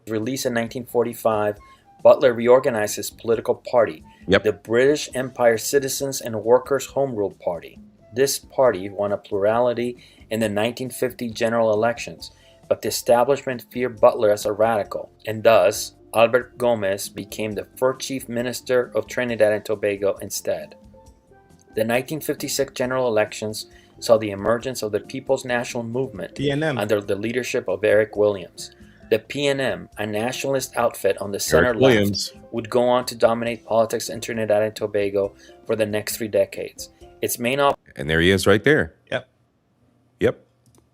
Released in 1945, Butler reorganized his political party, the British Empire Citizens and Workers' Home Rule Party. This party won a plurality in the 1950 general elections, but the establishment feared Butler as a radical, and thus Albert Gomez became the first chief minister of Trinidad and Tobago instead. The 1956 general elections saw the emergence of the People's National Movement under the leadership of Eric Williams. The PNM, a nationalist outfit on the center left, would go on to dominate politics in Trinidad and Tobago for the next 3 decades. Its main and there he is right there. Yep.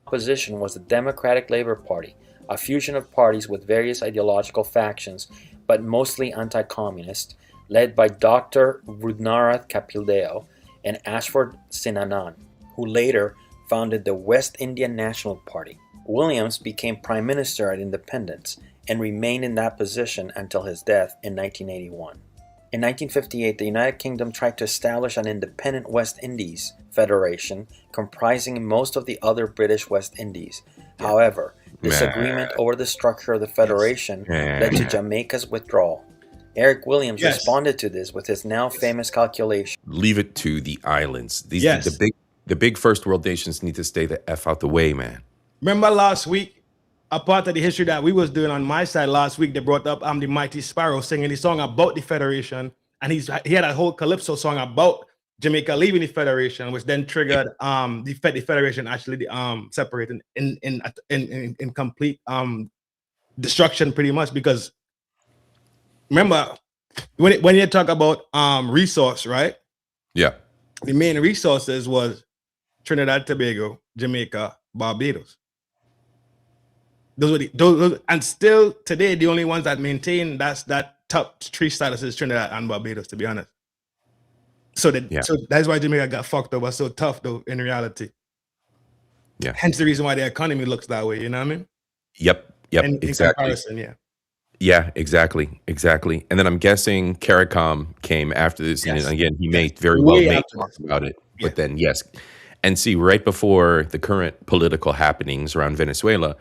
Opposition was the Democratic Labour Party, a fusion of parties with various ideological factions, but mostly anti-communist, led by Dr. Rudnarath Kapildeo and Ashford Sinanan, who later founded the West Indian National Party. Williams became Prime Minister at independence and remained in that position until his death in 1981. In 1958, the United Kingdom tried to establish an independent West Indies Federation comprising most of the other British West Indies. However, disagreement over the structure of the Federation led to Jamaica's withdrawal. Eric Williams responded to this with his now famous calculation. Leave it to the islands. The big first world nations need to stay the F out the way, man. Remember last week, a part of the history that we was doing on my side last week, they brought up the Mighty Sparrow singing the song about the Federation, and he had a whole calypso song about Jamaica leaving the Federation, which then triggered the Federation actually separating in complete destruction, pretty much. Because remember when you talk about resource, right? Yeah, the main resources was Trinidad, Tobago, Jamaica, Barbados. Those were those, and still today the only ones that maintain that top 3 status is Trinidad and Barbados, to be honest. So that's why Jamaica got fucked over so tough, though, in reality. Yeah. Hence the reason why the economy looks that way. You know what I mean? Yep. In Exactly. comparison, yeah. Yeah, exactly. And then I'm guessing CARICOM came after this, and again, he may very well make talks about it. But then, and see, right before the current political happenings around Venezuela,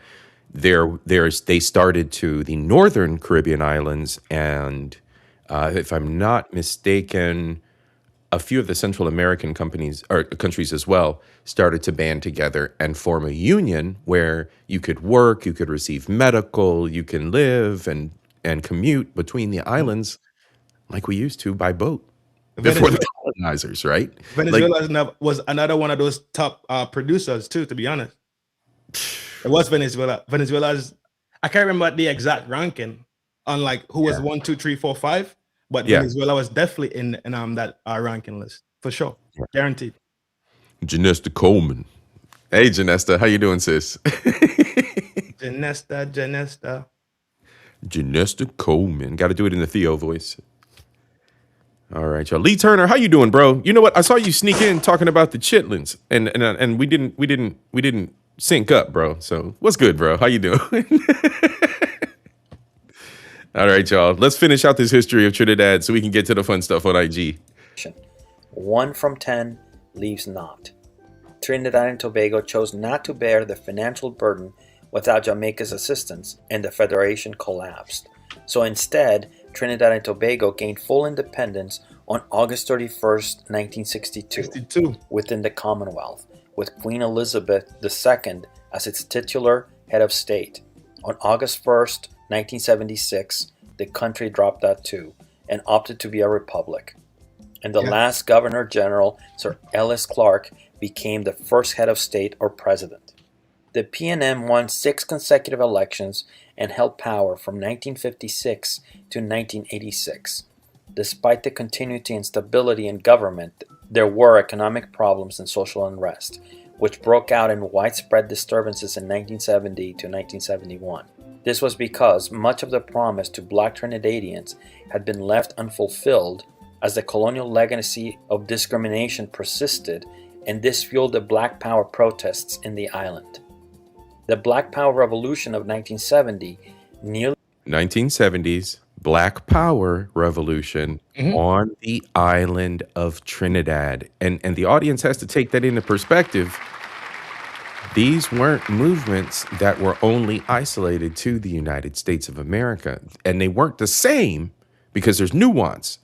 they started to the northern Caribbean islands, and if I'm not mistaken, a few of the Central American countries as well started to band together and form a union where you could work, you could receive medical, you can live and commute between the islands like we used to by boat before the colonizers, right? Venezuela was another one of those top producers too, to be honest. It was Venezuela. Venezuela's, I can't remember the exact ranking on like who was 1, 2, 3, 4, 5. But Venezuela was definitely in that ranking list for sure, guaranteed. Janesta Coleman, hey Janesta, how you doing, sis? Janesta Coleman, got to do it in the Theo voice. All right, y'all. Lee Turner, how you doing, bro? You know what? I saw you sneak in talking about the chitlins, and we didn't sync up, bro. So what's good, bro? How you doing? All right, y'all. Let's finish out this history of Trinidad so we can get to the fun stuff on IG. 1 from 10 leaves not. Trinidad and Tobago chose not to bear the financial burden without Jamaica's assistance, and the Federation collapsed. So instead, Trinidad and Tobago gained full independence on August 31st, 1962, within the Commonwealth, with Queen Elizabeth II as its titular head of state. On August 1st, 1976, the country dropped that too and opted to be a republic. And the last Governor General, Sir Ellis Clark, became the first head of state or president. The PNM won 6 consecutive elections and held power from 1956 to 1986. Despite the continuity and stability in government, there were economic problems and social unrest, which broke out in widespread disturbances in 1970 to 1971. This was because much of the promise to Black Trinidadians had been left unfulfilled as the colonial legacy of discrimination persisted, and this fueled the Black Power protests in the island. The Black Power Revolution of 1970 nearly 1970s Black Power Revolution on the island of Trinidad. And the audience has to take that into perspective. These weren't movements that were only isolated to the United States of America. And they weren't the same because there's nuance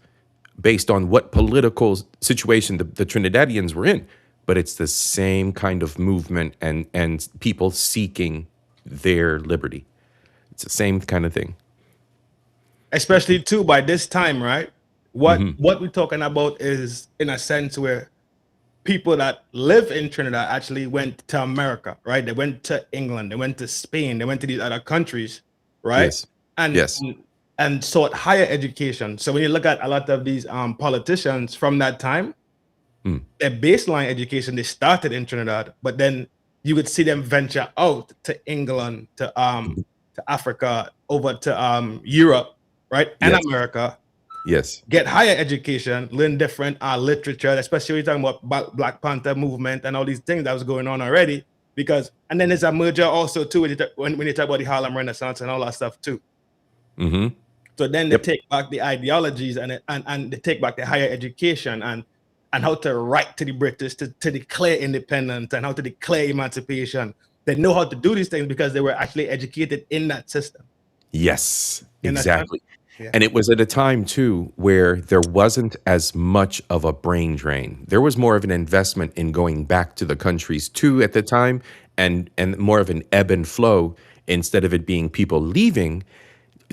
based on what political situation the Trinidadians were in. But it's the same kind of movement and people seeking their liberty. It's the same kind of thing. Especially too by this time, right? What we're talking about is in a sense where people that live in Trinidad actually went to America, right? They went to England, they went to Spain, they went to these other countries, right? Yes. And sought higher education. So when you look at a lot of these politicians from that time, their baseline education, they started in Trinidad, but then you would see them venture out to England, to Africa, over to Europe, right? And America. Yes. Get higher education, learn different literature, especially when you're talking about Black Panther movement and all these things that was going on already. And then there's a merger also too when you talk about the Harlem Renaissance and all that stuff too. So then they take back the ideologies and they take back the higher education and how to write to the British to declare independence and how to declare emancipation. They know how to do these things because they were actually educated in that system. Yes, exactly. And it was at a time, too, where there wasn't as much of a brain drain. There was more of an investment in going back to the countries, too, at the time, and more of an ebb and flow instead of it being people leaving,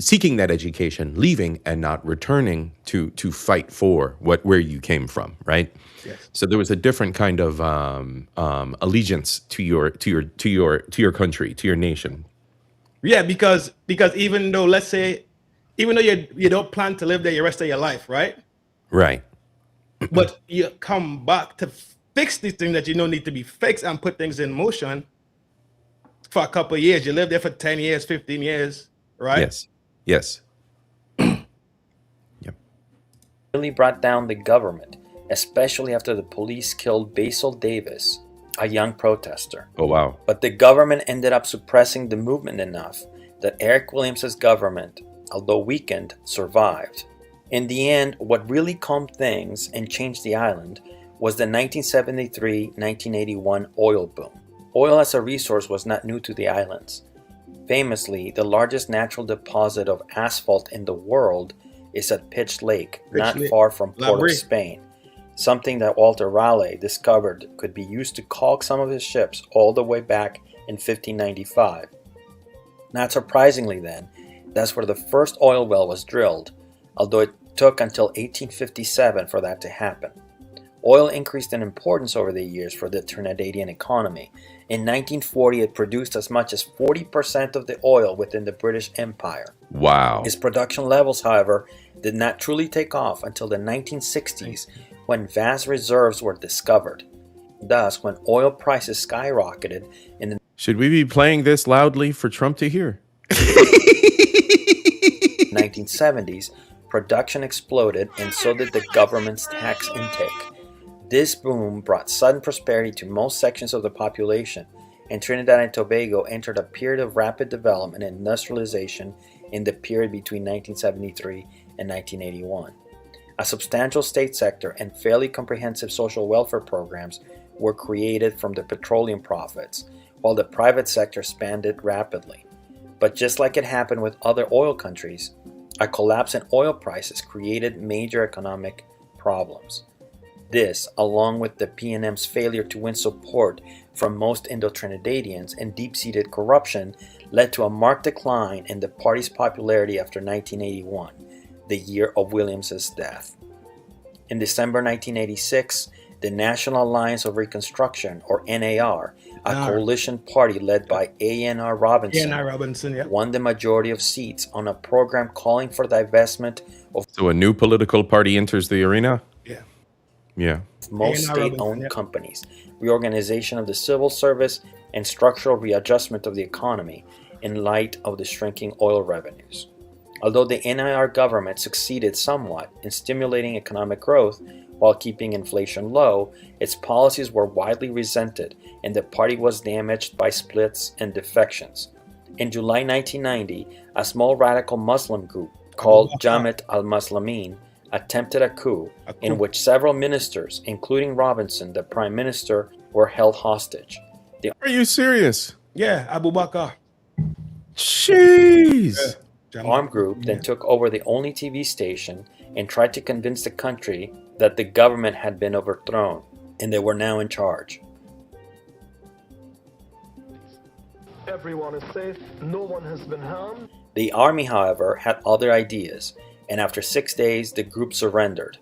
seeking that education, leaving, and not returning to fight for where you came from, right? Yes. So there was a different kind of allegiance to your country, to your nation. Yeah, because even though, let's say, even though you don't plan to live there the rest of your life, right? Right. But you come back to fix these things that you know need to be fixed and put things in motion for a couple of years. You live there for 10 years, 15 years, right? Yes. Really brought down the government, especially after the police killed Basil Davis, a young protester. Oh, wow. But the government ended up suppressing the movement enough that Eric Williams's government, although weakened, survived. In the end, what really calmed things and changed the island was the 1973-1981 oil boom. Oil as a resource was not new to the islands. Famously, the largest natural deposit of asphalt in the world is at Pitch Lake, not far from Port of Spain, something that Walter Raleigh discovered could be used to caulk some of his ships all the way back in 1595. Not surprisingly then, that's where the first oil well was drilled, although it took until 1857 for that to happen. Oil increased in importance over the years for the Trinidadian economy. In 1940, it produced as much as 40% of the oil within the British Empire. Wow. Its production levels, however, did not truly take off until the 1960s when vast reserves were discovered. Thus, when oil prices skyrocketed in the Should we be playing this loudly for Trump to hear? 1970s, production exploded and so did the government's tax intake. This boom brought sudden prosperity to most sections of the population, and Trinidad and Tobago entered a period of rapid development and industrialization in the period between 1973 and 1981. A substantial state sector and fairly comprehensive social welfare programs were created from the petroleum profits, while the private sector expanded rapidly. But just like it happened with other oil countries, a collapse in oil prices created major economic problems. This, along with the PNM's failure to win support from most Indo-Trinidadians and deep-seated corruption, led to a marked decline in the party's popularity after 1981, the year of Williams's death. In December 1986, the National Alliance of Reconstruction, or NAR, a coalition party led by A.N.R. Robinson, won the majority of seats on a program calling for the divestment of So a new political party enters the arena? Yeah. most state-owned companies, reorganization of the civil service, and structural readjustment of the economy in light of the shrinking oil revenues. Although the NIR government succeeded somewhat in stimulating economic growth while keeping inflation low, its policies were widely resented and the party was damaged by splits and defections. In July 1990, a small radical Muslim group called Jamaat al-Muslimin attempted a coup in which several ministers, including Robinson, the prime minister, were held hostage. Are you serious? Yeah, Abu Bakr. Jeez. The armed group then took over the only TV station and tried to convince the country that the government had been overthrown and they were now in charge. Everyone is safe, no one has been harmed. The army, however, had other ideas, and after 6 days, the group surrendered.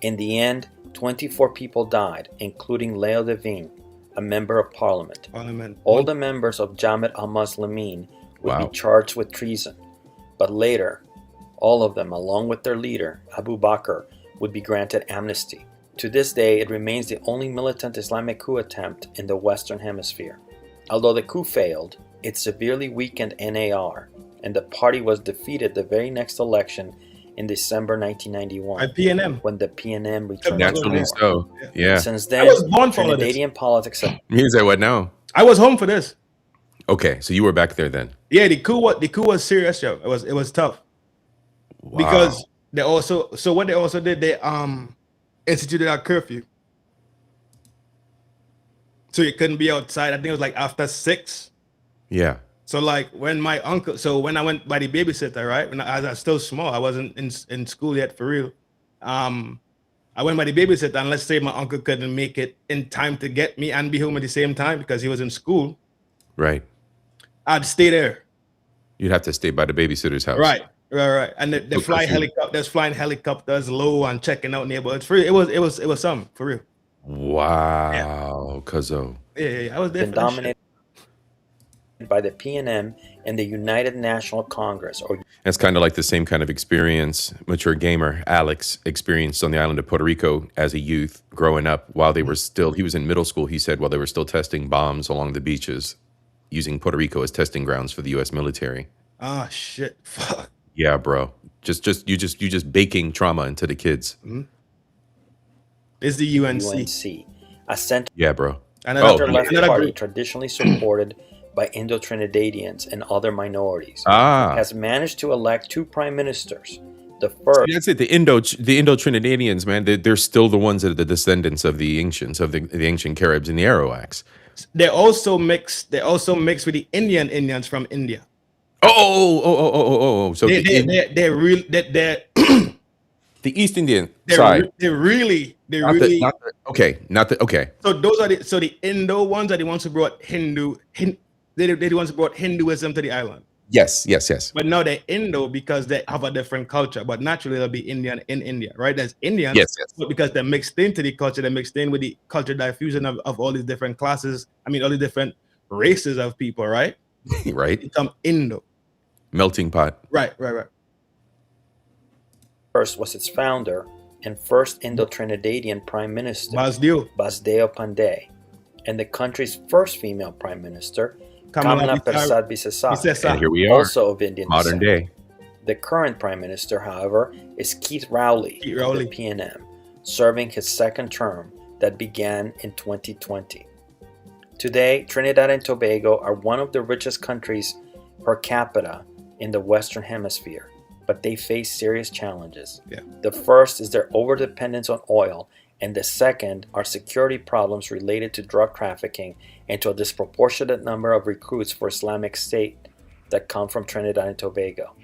In the end, 24 people died, including Leo Devine, a member of parliament. All the members of Jamaat al-Muslimin would be charged with treason, but later, all of them, along with their leader, Abu Bakr, would be granted amnesty. To this day, it remains the only militant Islamic coup attempt in the Western Hemisphere. Although the coup failed, it severely weakened NAR, and the party was defeated the very next election in December 1991 At PNM. when the PNM returned Naturally to so. power. Yeah. Since I then, was born for all of this. Trinidadian politics have You say what now? I was home for this. Okay, so you were back there then. Yeah, the coup was serious, yo. It was tough. Wow. Because what they also did, they instituted a curfew. So you couldn't be outside. I think it was like after 6. Yeah. So like when my uncle, so when I went by the babysitter, right? When I was still small, I wasn't in school yet for real. I went by the babysitter, and let's say my uncle couldn't make it in time to get me and be home at the same time because he was in school. Right. I'd stay there. You'd have to stay by the babysitter's house. Right. And they fly helicopters, flying helicopters low and checking out neighborhoods. For real, it was something for real. Wow, Cuzzo. Yeah. I was there. been dominated by the PNM and the United National Congress. That's kind of like the same kind of experience mature gamer Alex experienced on the island of Puerto Rico as a youth growing up while they were still, he was in middle school, he said, while they were still testing bombs along the beaches, using Puerto Rico as testing grounds for the U.S. military. Ah, shit. Fuck. Yeah, bro. You just baking trauma into the kids. Mm-hmm. It's the UNC. A center yeah, bro. left party traditionally supported by Indo-Trinidadians and other minorities, has managed to elect 2 prime ministers. The first, that's it. The Indo-Trinidadians, man, they're still the ones that are the descendants of the ancients, of the ancient Caribs and the Arawaks. They also mix with the Indians from India. So they're real. They're the East Indian side. Okay. So those are the Indo ones are the ones who brought they're the ones who brought Hinduism to the island. Yes. But now they're Indo because they have a different culture. But naturally they'll be Indian in India, right? There's Indians, yes. But because they're mixed into the culture, they're mixed in with the cultural diffusion of all these different classes. I mean, all these different races of people, right? Right. Become Indo. Melting pot. Right. First was its founder and first Indo-Trinidadian Prime Minister, Basdeo Pandey, and the country's first female Prime Minister, Kamala Persad-Bissessar, and here we are, also of Indian modern descent. day. The current Prime Minister, however, is Keith Rowley of the PNM, serving his second term that began in 2020. Today, Trinidad and Tobago are one of the richest countries per capita in the Western Hemisphere, but they face serious challenges. Yeah. The first is their overdependence on oil and the second are security problems related to drug trafficking and to a disproportionate number of recruits for Islamic State that come from Trinidad and Tobago.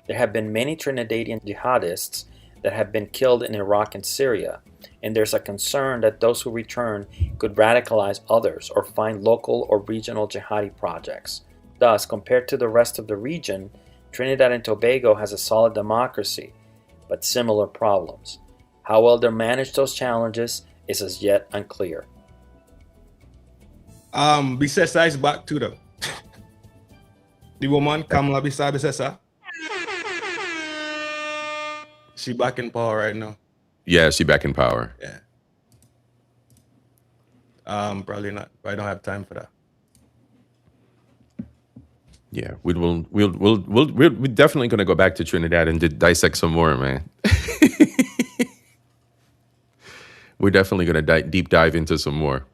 There have been many Trinidadian jihadists that have been killed in Iraq and Syria, and there's a concern that those who return could radicalize others or find local or regional jihadi projects. Thus, compared to the rest of the region, Trinidad and Tobago has a solid democracy, but similar problems. How well they manage those challenges is as yet unclear. Bisesa is back too though. The woman, Kamala Bisesa, she back in power right now. Yeah, she back in power. Yeah. Probably not. I don't have time for that. Yeah, we're definitely going to go back to Trinidad and dissect some more, man. We're definitely going to deep dive into some more.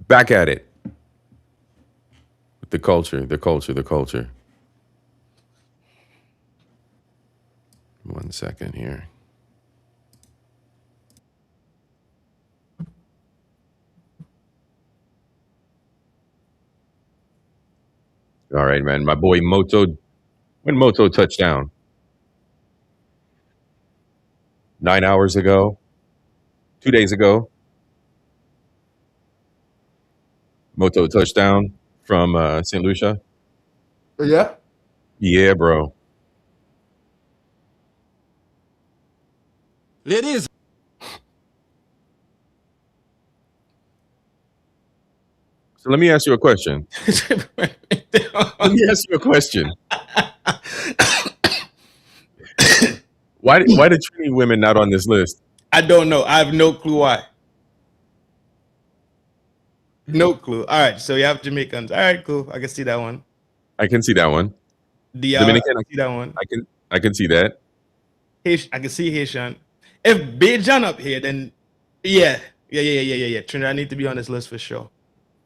Back at it. The culture. 1 second here. All right, man. My boy Moto. When Moto touched down? 9 hours ago? 2 days ago? Moto touchdown from St. Lucia? Yeah. Yeah, bro. Ladies. So let me ask you a question. Why the Trini women not on this list? I don't know. I have no clue why. No clue. All right, so you have Jamaicans. All right, cool. I can see that one. I can see that one. Dominican, I see that one. I can see that. I can see Haitian. If Bajan up here, then yeah. Trinidad need to be on this list for sure.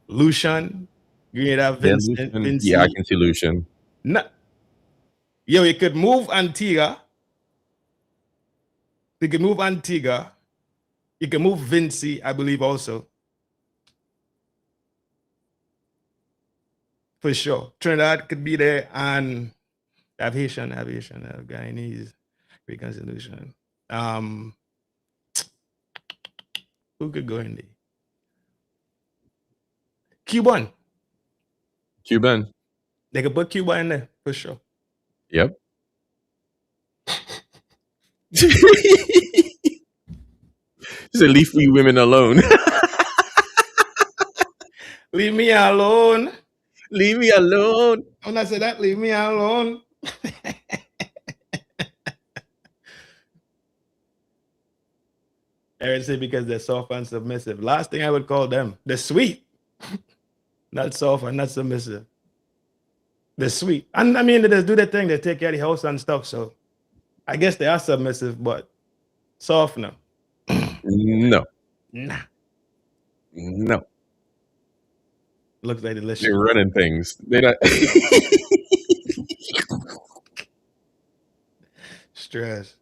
Lucian, Grenada, Vincent. Yeah, I can see Lucian. Yo, you could move Antigua. You could move Antigua. You can move Vinci, I believe, also. For sure. Trinidad could be there, and have Haitian, have Guyanese, reconciliation. Who could go in there? Cuban. They could put Cuba in there, for sure. Yep. Just leave we women alone. Leave me alone. Leave me alone. When I say that, leave me alone. Aaron said because they're soft and submissive. Last thing I would call them, they're sweet. Not soft and not submissive. They're sweet. And I mean, they just do their thing. They take care of the house and stuff. So I guess they are submissive, but soft, no. No. Nah. No. Looks like delicious. They're running things. They're not. Stress.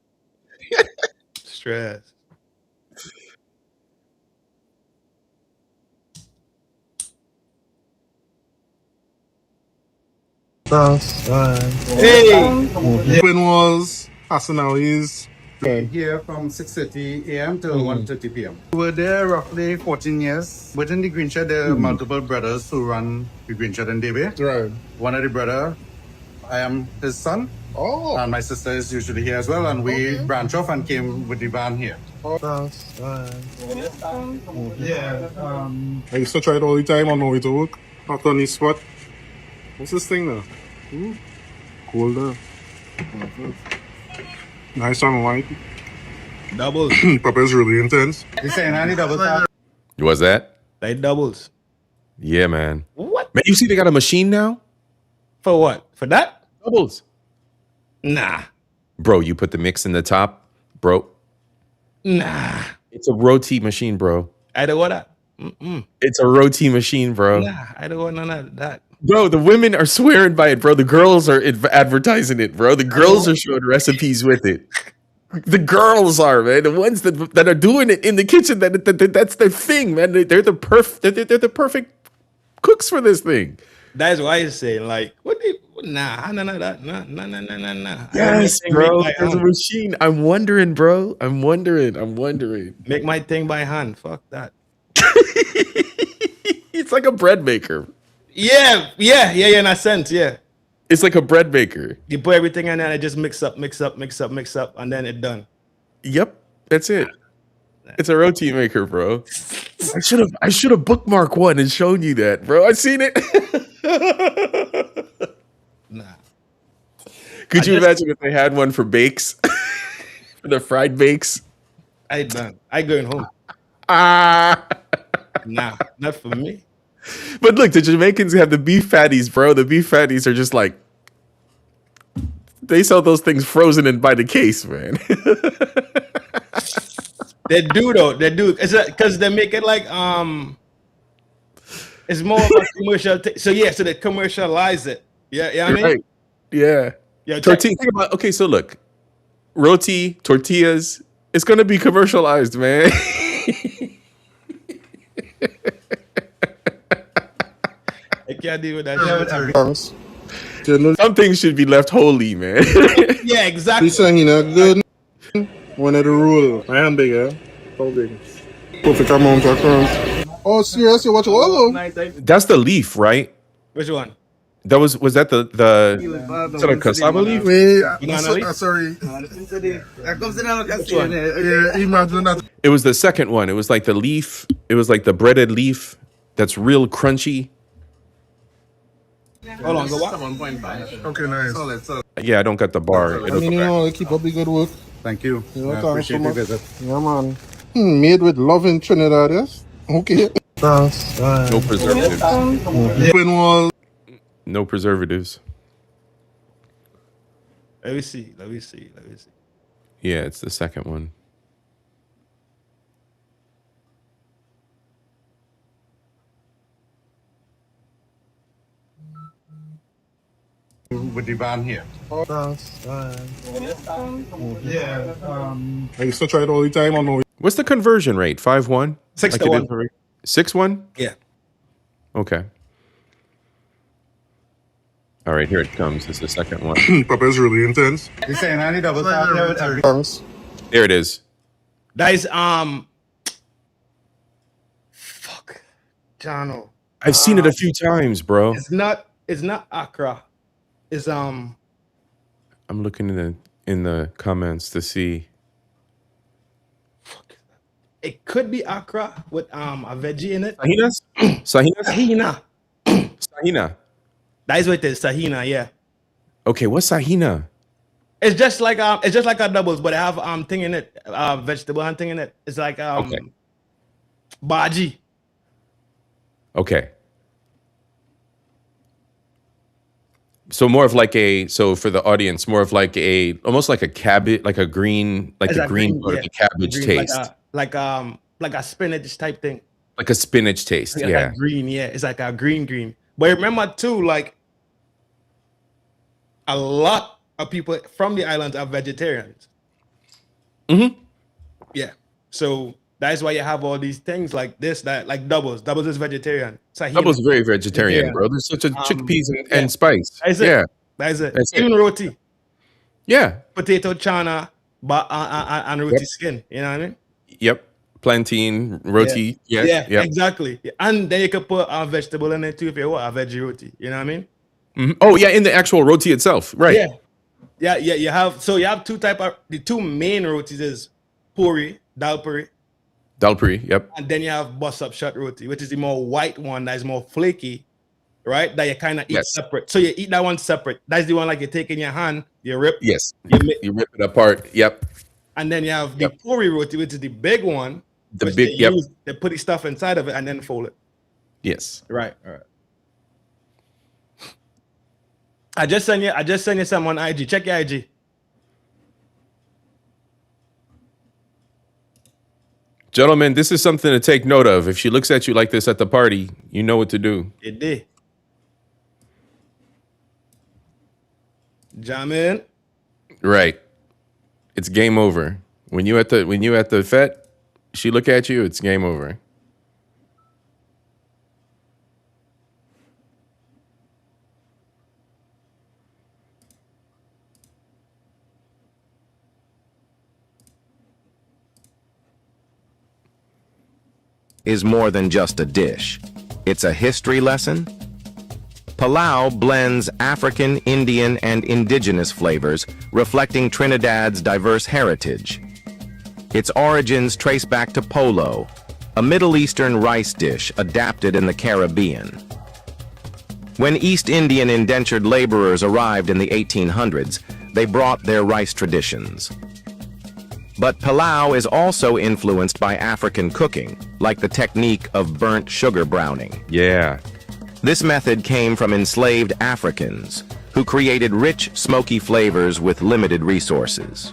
Hey! When was Hassanali's? Here from 6:30 a.m. till 1:30 p.m. We were there roughly 14 years. Within the green shed, there are multiple brothers who run the green shed in Debe. Right. One of the brother, I am his son. Oh. And my sister is usually here as well. And we branch off and came with the van here. Yeah. I used to try it all the time on my way to work. Not on the spot. What's this thing now? Colder. Nice on white. Doubles. Papa's really intense. You saying any doubles? Was that? They doubles. Yeah, man. What? Man, you see they got a machine now? For what? For that? Doubles. Nah. Bro, you put the mix in the top, bro. Nah. It's a roti machine, bro. I don't want that. It's a roti machine, bro. Nah, I don't want none of that. Bro, the women are swearing by it, bro. The girls are advertising it, bro. The girls are showing recipes with it. The girls are, man. The ones that are doing it in the kitchen. That's their thing, man. They're the perfect cooks for this thing. That's why I say, like, nah. Yes, bro. There's a machine. I'm wondering, bro. I'm wondering. Make my thing by hand. Fuck that. It's like a bread maker. Yeah, in a sense, yeah. It's like a bread maker. You put everything in there and it just mix up, and then it's done. Yep, that's it. It's a roti maker, bro. I should have bookmarked one and shown you that, bro. I seen it. Nah. Could you imagine if they had one for bakes? For the fried bakes? I done. I going home. Nah, not for me. But look, the Jamaicans have the beef patties, bro. The beef patties are just like, they sell those things frozen and by the case, man. They do though. They do. It's because they make it like it's more of a commercial. So they commercialize it. Yeah, I mean, right. Yeah. Tortilla. Think about, okay, so look, roti, tortillas. It's gonna be commercialized, man. I can't deal with that. Some things should be left holy, man. Yeah, exactly. This saying, good. One of the rule. I am bigger. How big? Perfect amount of crumbs. Oh, seriously? Watch all of them? That's the leaf, right? Which one? That was that the is that a cassava leaf? Sorry. Imagine that. It was the second one. It was like the leaf. It was like the breaded leaf that's real crunchy. Hold on, go what? Okay, nice. Yeah, I don't got the bar. Keep up the good work. Thank you. I appreciate the visit. Yeah, man. Made with love in Trinidad, yes? Okay. No preservatives. Open wall. No preservatives. Let me see. Yeah, it's the second one. With the van here. I used to try it all the time. I know. What's the conversion rate? 5-1? 6-1. 6-1? Yeah. Okay. All right, here it comes. It's the second one. Papa's really intense. You're saying I need double tap there with every. There it is. That is fuck, Jono. I've seen it a few times, bro. It's not Accra. It's I'm looking in the comments to see. It could be Accra with a veggie in it. Sahina. That is what it is, Sahina, yeah. Okay, what's Sahina? It's just like a doubles, but I have thing in it, vegetable and thing in it. It's like Baji. Okay. So more of like for the audience, more of like almost like a cabbage, like a green, like It's the a green part of the cabbage green, taste. like a spinach type thing. Like a spinach taste, It's yeah. like green, yeah. It's like a green. But remember too, like a lot of people from the islands are vegetarians. Mm-hmm. Yeah. So that's why you have all these things like this, that like doubles. Doubles is vegetarian. Sahina. Doubles very vegetarian, bro. There's such a chickpeas and spice. That's it. Yeah. That's it. That's Even it. roti. Yeah. Potato chana, but and roti skin. You know what I mean? Yep. Plantain, roti. Yeah, Yep. exactly. And then you can put a vegetable in it too if you want a veggie roti. You know what I mean? Mm-hmm. Oh yeah, in the actual roti itself, right? Yeah. You have the two main rotis is puri, dal puri, Dalpuri, yep. and then you have bus up shot roti, which is the more white one that is more flaky, right? That you kind of eat separate. So you eat that one separate. That's the one like you take in your hand, you rip. Yes. You rip it apart. Yep. And then you have the puri roti, which is the big one. The big, yep. They put the stuff inside of it and then fold it. Yes. Right. All right. I just sent you some on IG. Check your IG. Gentlemen, this is something to take note of. If she looks at you like this at the party, you know what to do. It did. Jamin. Right. It's game over. When you at the fet, she look at you, it's game over. Is more than just a dish. It's a history lesson. Palau blends African, Indian, and indigenous flavors, reflecting Trinidad's diverse heritage. Its origins trace back to polo, a Middle Eastern rice dish adapted in the Caribbean. When East Indian indentured laborers arrived in the 1800s, they brought their rice traditions. But Palau is also influenced by African cooking, like the technique of burnt sugar browning. Yeah. This method came from enslaved Africans, who created rich, smoky flavors with limited resources.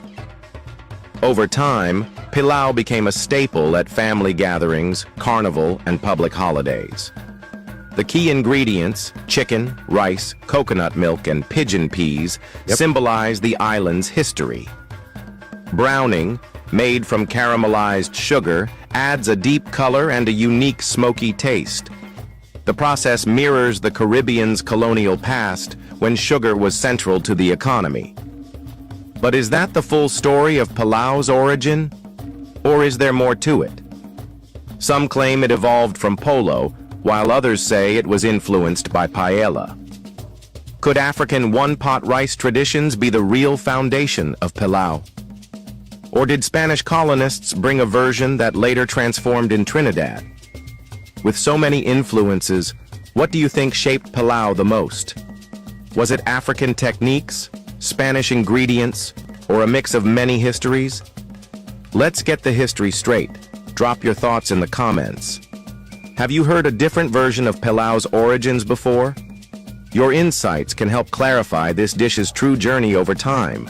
Over time, pilau became a staple at family gatherings, carnival, and public holidays. The key ingredients, chicken, rice, coconut milk, and pigeon peas, symbolize the island's history. Browning, made from caramelized sugar, adds a deep color and a unique smoky taste. The process mirrors the Caribbean's colonial past, when sugar was central to the economy. But is that the full story of Palau's origin? Or is there more to it? Some claim it evolved from polo, while others say it was influenced by paella. Could African one-pot rice traditions be the real foundation of Palau? Or did Spanish colonists bring a version that later transformed in Trinidad? With so many influences, what do you think shaped Palau the most? Was it African techniques, Spanish ingredients, or a mix of many histories? Let's get the history straight. Drop your thoughts in the comments. Have you heard a different version of Palau's origins before? Your insights can help clarify this dish's true journey over time.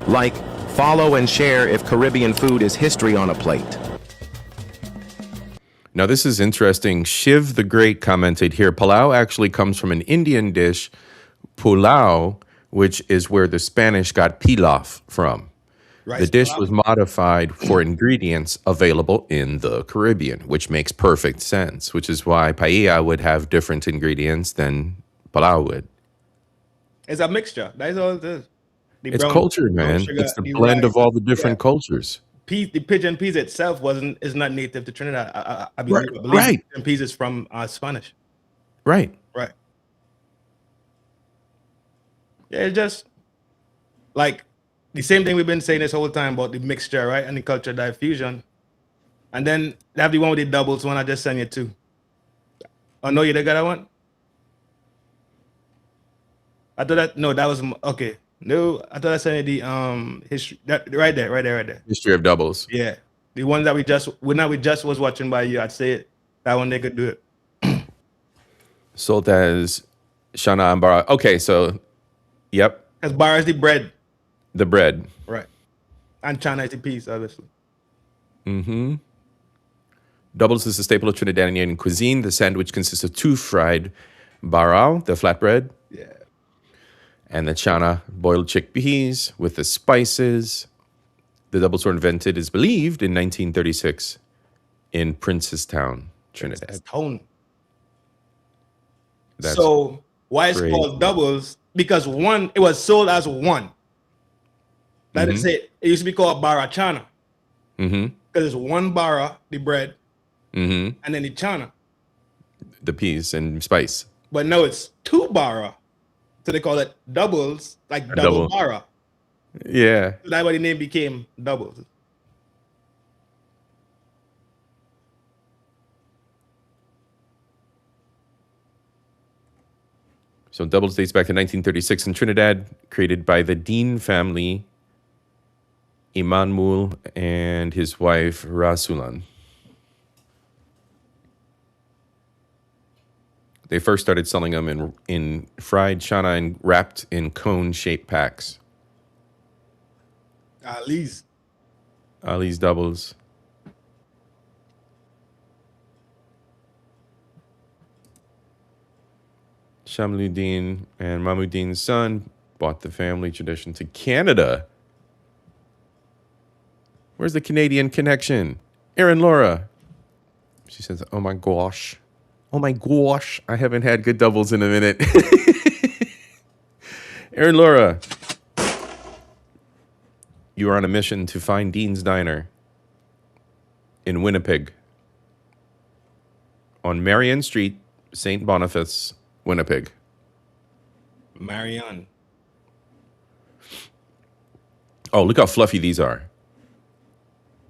Like, follow and share if Caribbean food is history on a plate. Now, this is interesting. Shiv the Great commented here, Palau actually comes from an Indian dish, pulao, which is where the Spanish got pilaf from. Rice the dish pilaf? was modified for ingredients available in the Caribbean, which makes perfect sense, which is why paella would have different ingredients than palau would. It's a mixture. That's all it is. The It's brown- culture, brown man. sugar, It's the the blend rice. of all the different cultures. The pigeon peas itself is not native to Trinidad. I believe, Right, I believe right. pigeon peas is from Spanish. Right. Right. Yeah, it's just like the same thing we've been saying this whole time about the mixture, right? And the culture diffusion. And then they have the one with the doubles one I just sent you to. Oh, no, you didn't got that one? I thought that was okay. No, I thought I sent you the history right there. History of doubles. Yeah. The one that we just was watching by you, I'd say it. That one they could do it. Sold as Shana and Bara. Okay, so, yep. Because Bara is the bread. The bread. Right. And Chana is the piece, obviously. Mm-hmm. Doubles is a staple of Trinidadian cuisine. The sandwich consists of 2 fried barao, the flatbread. Yeah. And the chana, boiled chickpeas with the spices. The doubles were invented, is believed, in 1936 in Princestown, Trinidad. That's so why it's great. called doubles? Because it was sold as one. That is it. It used to be called bara chana. Mm-hmm. Because it's one bara, the bread, Mm-hmm. and then the chana. The peas and spice. But now it's 2 bara. So they call it doubles, like A double double. bara. Yeah. So that's why the name became doubles. So doubles dates back to 1936 in Trinidad, created by the Dean family, Imanmul and his wife, Rasulan. They first started selling them in fried chana and wrapped in cone-shaped packs. Ali's. Ali's doubles. Shamluddin and Mahmuddin's son brought the family tradition to Canada. Where's the Canadian connection? Erin Laura. She says, oh my gosh. Oh my gosh. I haven't had good doubles in a minute. Erin Laura. You are on a mission to find Dean's Diner in Winnipeg. On Marion Street, St. Boniface, Winnipeg. Marion. Oh, look how fluffy these are.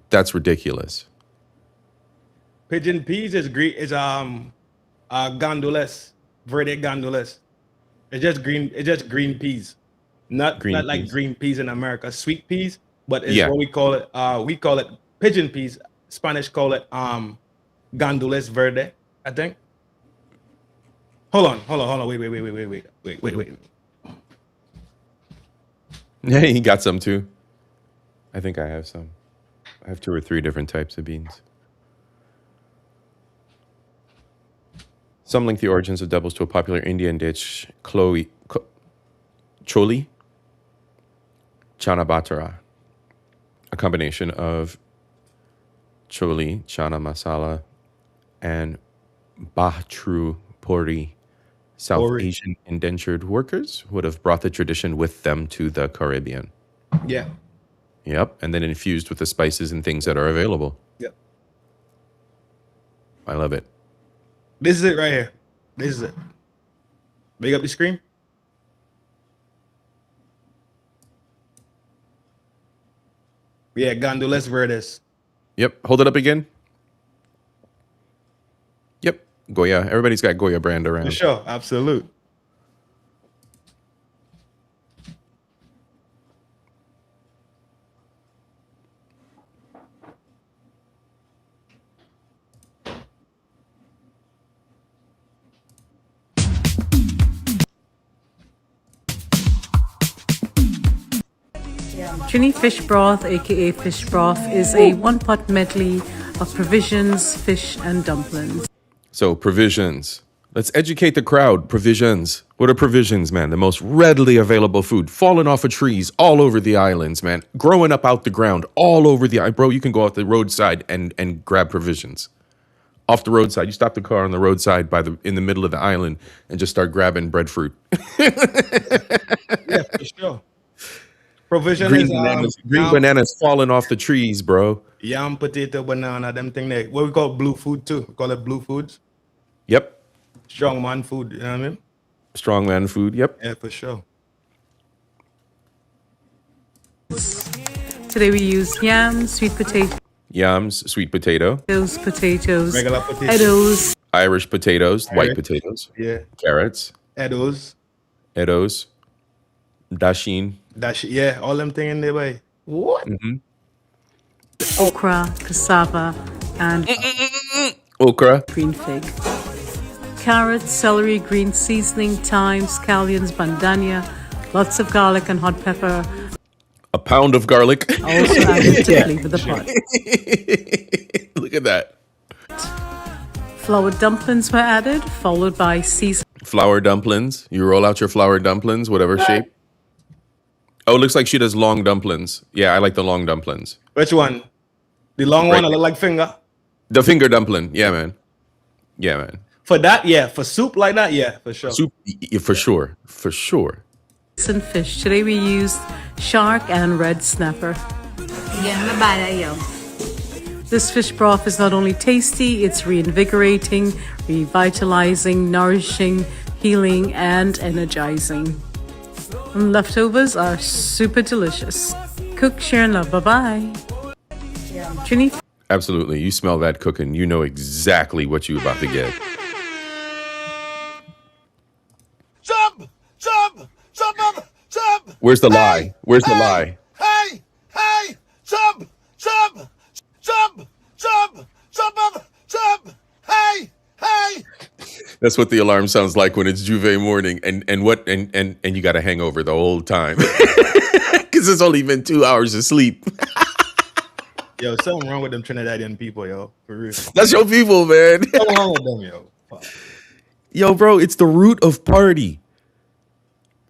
That's ridiculous. Pigeon peas is green. Is gondolas, verde gondolas. It's just green. It's just green peas, not like green peas in America. Sweet peas, but it's what we call it. We call it pigeon peas. Spanish call it gondolas verde. I think. Hold on. Wait. Yeah, he got some too. I think I have some. I have 2 or 3 different types of beans. Some link the origins of doubles to a popular Indian dish, choli, chana batara, a combination of choli, chana masala, and bahtru puri. South Asian indentured workers would have brought the tradition with them to the Caribbean. Yeah. Yep, and then infused with the spices and things that are available. Yep. I love it. This is it right here. This is it. Big up the screen. Yeah, gondolas verdes. Yep, hold it up again. Yep, Goya. Everybody's got Goya brand around. For sure, absolute. Trini fish broth, aka fish broth, is a one-pot medley of provisions, fish, and dumplings. So, provisions. Let's educate the crowd. Provisions. What are provisions, man? The most readily available food. Falling off of trees all over the islands, man. Growing up out the ground all over the island. Bro, you can go off the roadside and grab provisions. Off the roadside. You stop the car on the roadside in the middle of the island and just start grabbing breadfruit. Yeah, for sure. Provision green is bananas falling off the trees, bro. Yam, potato, banana, them thing there. What we call blue food too. We call it blue foods. Yep. Strong man food, you know what I mean? Strong man food, yep. Yeah, for sure. Today we use yams, sweet potato. Yams, sweet potato. Potatoes. Regular potatoes. Eddos. Irish potatoes, white potatoes. Yeah. Carrots. Eddos. Dashin. Yeah, all them thing in there, boy. What? Okra, cassava, and okra. Green fig. Carrots, celery, green seasoning, thyme, scallions, bandania, lots of garlic and hot pepper. A pound of garlic. Also added to flavor the pot. Look at that. Flour dumplings were added, followed by seasoned. Flour dumplings. You roll out your flour dumplings, whatever shape. Oh, it looks like she does long dumplings. Yeah, I like the long dumplings. Which one? The long one that look like finger? The finger dumpling. Yeah, man. Yeah, man. For that, yeah. For soup like that, yeah, for sure. Soup, yeah, for sure. For sure. And fish. Today we used shark and red snapper. This fish broth is not only tasty, it's reinvigorating, revitalizing, nourishing, healing, and energizing. And leftovers are super delicious. Cook, share, and love. Bye-bye. Trini. Absolutely. You smell that cooking. You know exactly what you're about to get. Jump! Jump! Jump up! Jump! Where's the lie? Where's the lie? Hey! Hey! Jump! Jump! Jump! Jump! Jump up! Jump! Hey! Hey! That's what the alarm sounds like when it's Juve morning, and you got a hangover the whole time because it's only been 2 hours of sleep. Yo, something wrong with them Trinidadian people, yo. For real. That's your people, man. Something wrong with them, yo. Fuck. Yo, bro, it's the root of party.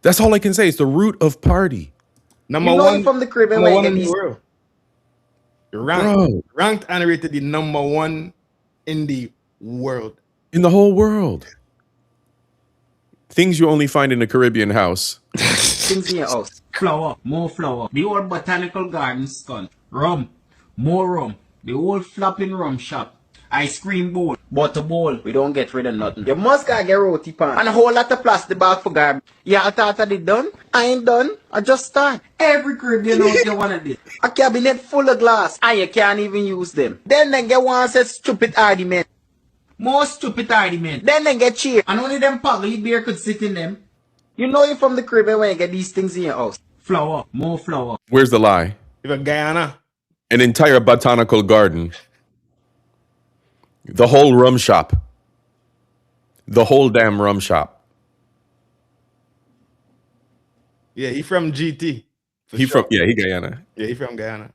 That's all I can say. It's the root of party. Number one from the Caribbean. Number one in the world. Ranked and rated the number one in the world. In the whole world. Things you only find in a Caribbean house. Things in your house. Flower, more flower. The old botanical gardens gone. Rum, more rum. The old flopping rum shop. Ice cream bowl, butter bowl. We don't get rid of nothing. You must gotta get roti pan. And a whole lot of plastic bag for garbage. Yeah, I thought I did done. I ain't done. I just start. Every Caribbean out there wanna do. A cabinet full of glass. And you can't even use them. Then they get one set stupid argument. More stupid argument. Then they get cheap. And only them pugly beer could sit in them. You know you're from the Caribbean when you get these things in your house. Flower, more flower. Where's the lie? You're Guyana. An entire botanical garden. The whole rum shop. The whole damn rum shop. Yeah, he from GT. He Guyana. Yeah, he from Guyana.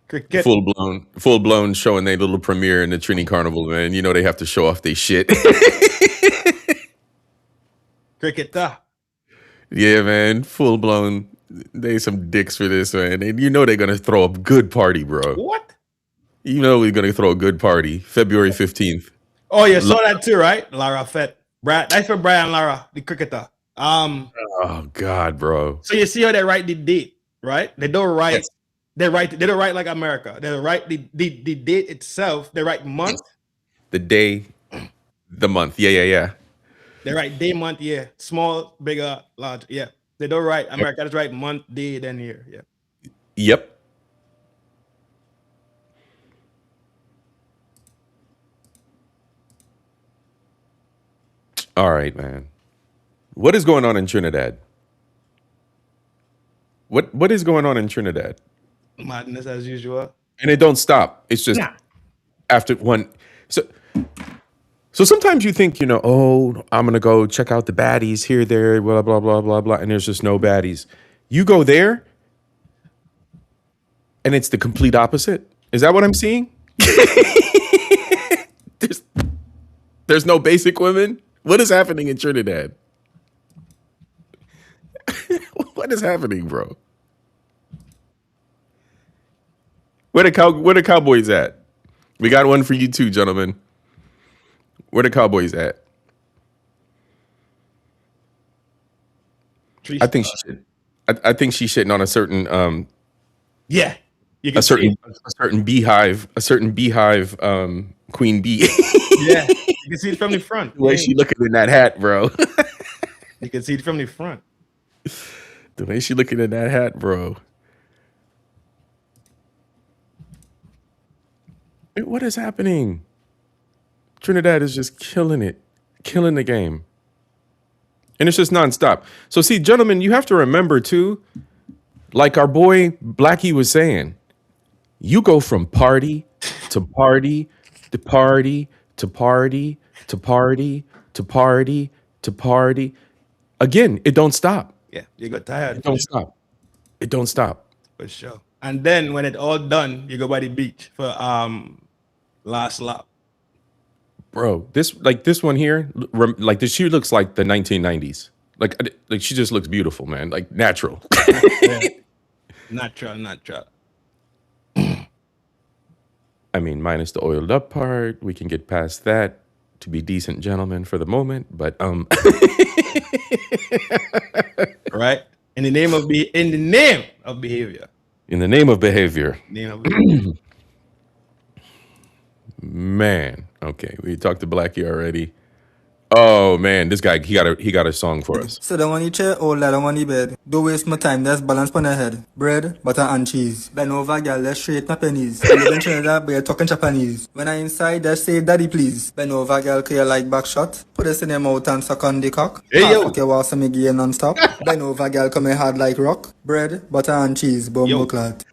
Cricket. Full blown showing their little premiere in the Trini Carnival, man. You know they have to show off their shit. Cricketer. Yeah, man. Full blown. They some dicks for this, man. And you know they're gonna throw a good party, bro. What? You know we're gonna throw a good party. February 15th. Oh, you saw that too, right? Lara Fett. That's for Brian Lara, the cricketer. Oh God, bro. So you see how they write the date, right? They don't write. Yes. They don't write like America. They write the date itself. They write month. The day, the month. Yeah. They write day, month, year. Small, bigger, large. Yeah. They don't write America. Just write month, day, then year. Yeah. Yep. All right, man. What is going on in Trinidad? What is going on in Trinidad? Madness as usual. And it don't stop. It's just after one. So sometimes you think, oh, I'm going to go check out the baddies here, there, blah, blah, blah, blah, blah. And there's just no baddies. You go there and it's the complete opposite. Is that what I'm seeing? There's no basic women. What is happening in Trinidad? What is happening, bro? Where the Cowboys at? We got one for you too, gentlemen. Where the Cowboys at? I think she's shitting on a certain yeah. A certain beehive queen bee. Yeah. You can see it from the front. The way she looking in that hat, bro. You can see it from the front. The way she looking in that hat, bro. What is happening? Trinidad is just killing the game. And it's just nonstop. So see, gentlemen, you have to remember too, like our boy Blackie was saying, you go from party to party to party to party to party to party to party. Again, it don't stop. Yeah, you got tired. It don't stop. It don't stop. For sure. And then when it's all done, you go by the beach for last lap. Bro, this one here, like this, she looks like the 1990s. Like she just looks beautiful, man. Like natural. Yeah. Natural. I mean, minus the oiled up part, we can get past that to be decent gentlemen for the moment, but right? In the name of behavior. In the name of behavior. Man, okay, we talked to Blackie already. Oh man, this guy, he got a song for us. Sit down on your chair or lie down on the bed. Don't waste my time, there's balance on your head. Bread, butter and cheese. Bend over, girl, let's straight my pennies. I live in Trinidad, but you're talking Japanese. When I inside, just say daddy please. Bend over, girl, clear like back shot. Put this in your mouth and suck on the cock. Hey yo! Okay, while some gear non-stop. Bend over, girl, come in hard like rock. Bread, butter and cheese, bumbo clot.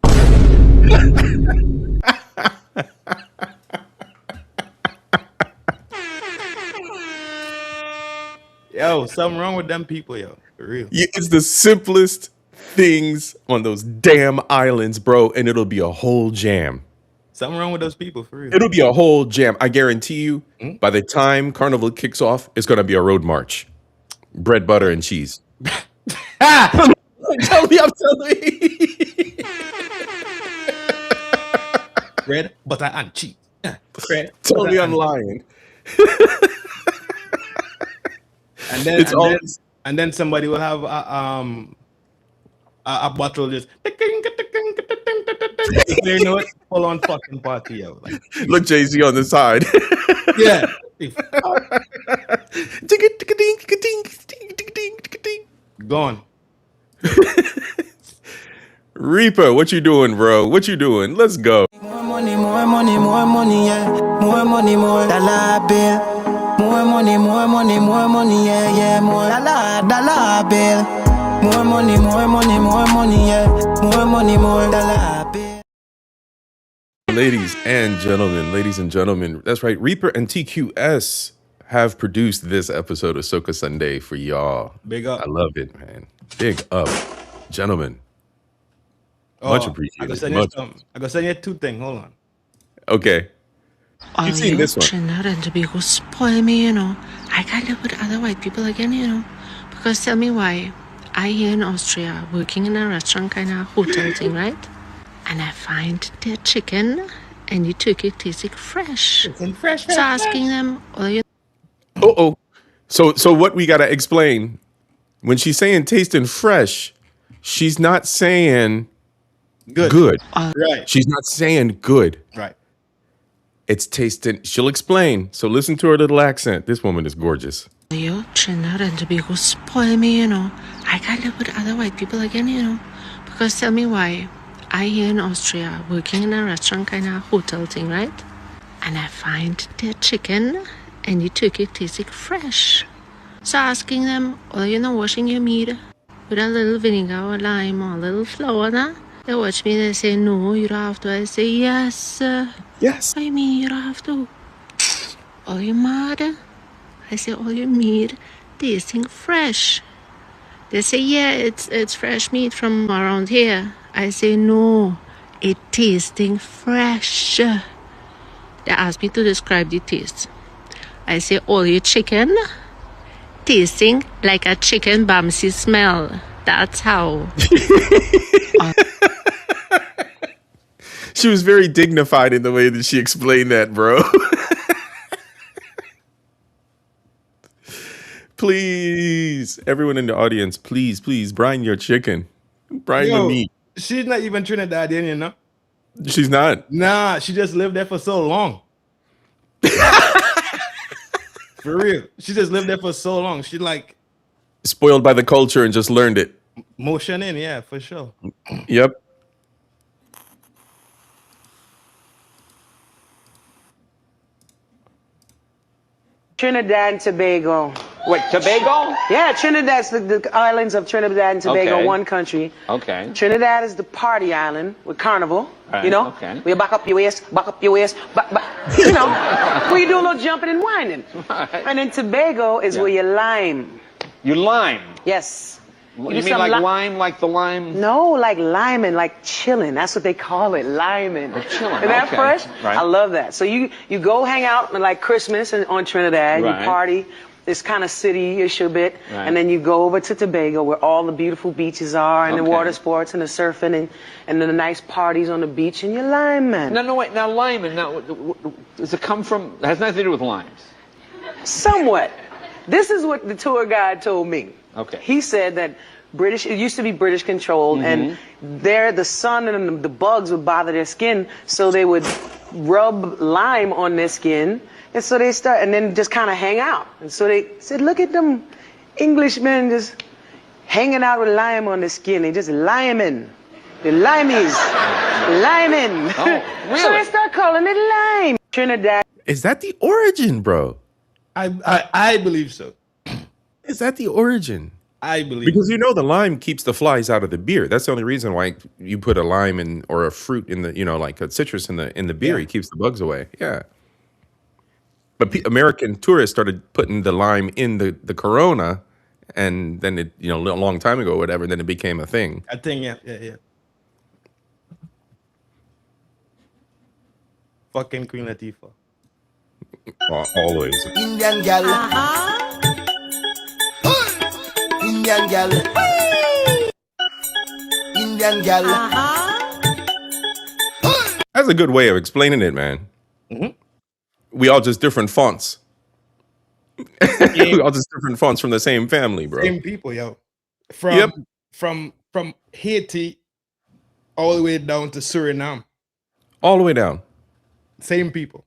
Yo, something wrong with them people, yo. For real. Yeah, it's the simplest things on those damn islands, bro, and it'll be a whole jam. Something wrong with those people, for real. It'll be a whole jam. I guarantee you, by the time Carnival kicks off, it's going to be a road march. bread, butter, and cheese. Tell me, I'm telling you. Bread, butter, and cheese. Bread, Tell butter, me I'm and lying. And then somebody will have a bottle just you know it, full on fucking party, yo. Like, look, Jay-Z on the side. yeah. Gone. Reaper, what you doing, bro? What you doing? Let's go. More money, more money, more money, yeah. More money, more dollar bill. More money, more money, more money, yeah, yeah. More dollar bill. More money, more money, more money, yeah. More money, more dollar bill. Ladies and gentlemen, that's right. Reaper and TQS have produced this episode of SOCA Sunday for y'all. Big up. I love it, man. Big up. Gentlemen. Much appreciated. I gotta send you two things. Hold on. Okay. You've seen this one. Trinidad and Tobago spoil me, you know. I can't live with other white people again, you know. Because tell me why. I here in Austria, working in a restaurant kind of hotel thing, right? And I find their chicken and the turkey tasting fresh. Fresh. So asking them, well, you So what we gotta explain, when she's saying tasting fresh, she's not saying good. Right. She's not saying good. Right. It's tasting. She'll explain. So listen to her little accent. This woman is gorgeous. you Trinidad and Tobago spoil me, you know. I can't live with other white people again, you know. Because tell me why. I here in Austria, working in a restaurant kind of hotel thing, right? And I find their chicken and the turkey tasting fresh. So asking them, well, you know, washing your meat with a little vinegar or lime or a little flour, nah? They watch me, they say, no, you don't have to. I say, yes. Yes. What do you mean you don't have to? All you mad? I say, all your meat tasting fresh. They say, yeah, it's fresh meat from around here. I say, no, it tasting fresh. They ask me to describe the taste. I say, all your chicken tasting like a chicken bamsi smell. That's how. She was very dignified in the way that she explained that, bro. Please, everyone in the audience, please, brine your chicken. Brine the meat. She's not even Trinidadian, you know? She's not. Nah, she just lived there for so long. For real. She just lived there for so long. She like spoiled by the culture and just learned it. Motion in, yeah, for sure. Yep. Trinidad and Tobago. Wait, Tobago? Yeah, Trinidad's the islands of Trinidad and Tobago, Okay. one country. Okay. Trinidad is the party island with Carnival, Right, you know? okay. We back up your waist, you know, where you do a little jumping and whining. And then Tobago is where you lime. You lime? Yes. You do mean some like lime, like the lime? No, like liming, like chilling. That's what they call it, liming. Chilling, Isn't that okay. fresh? Right. I love that. So you go hang out like Christmas on Trinidad, Right. you party. It's kind of city-ish a bit, Right. and then you go over to Tobago where all the beautiful beaches are, and the Okay. water sports, and the surfing, and then the nice parties on the beach, and you're liming. No, wait. Now, lime, now, does it come from, it has nothing to do with limes? Somewhat. This is what the tour guide told me. Okay. He said that it used to be British controlled, and there the sun and the bugs would bother their skin, so they would rub lime on their skin, and so they start, and then just kind of hang out. And so they said, look at them Englishmen just hanging out with lime on their skin. They just liming. The limeys. Liming. Oh, really? So they start calling it lime. Trinidad. Is that the origin, bro? I believe so. Is that the origin? I believe because you know the lime keeps the flies out of the beer. That's the only reason why you put a lime in or a fruit in the, you know, like a citrus in the beer. It keeps the bugs away. Yeah. But American tourists started putting the lime in the Corona, and then it, you know, a long time ago, or whatever. And then it became a thing. I think, yeah. Fucking Queen Latifah. Always. Indian girl. Indian girl. Indian girl. That's a good way of explaining it, man. We all just different fonts. We all just different fonts from the same family, bro. Same people, yo. From Haiti all the way down to Suriname. All the way down. Same people.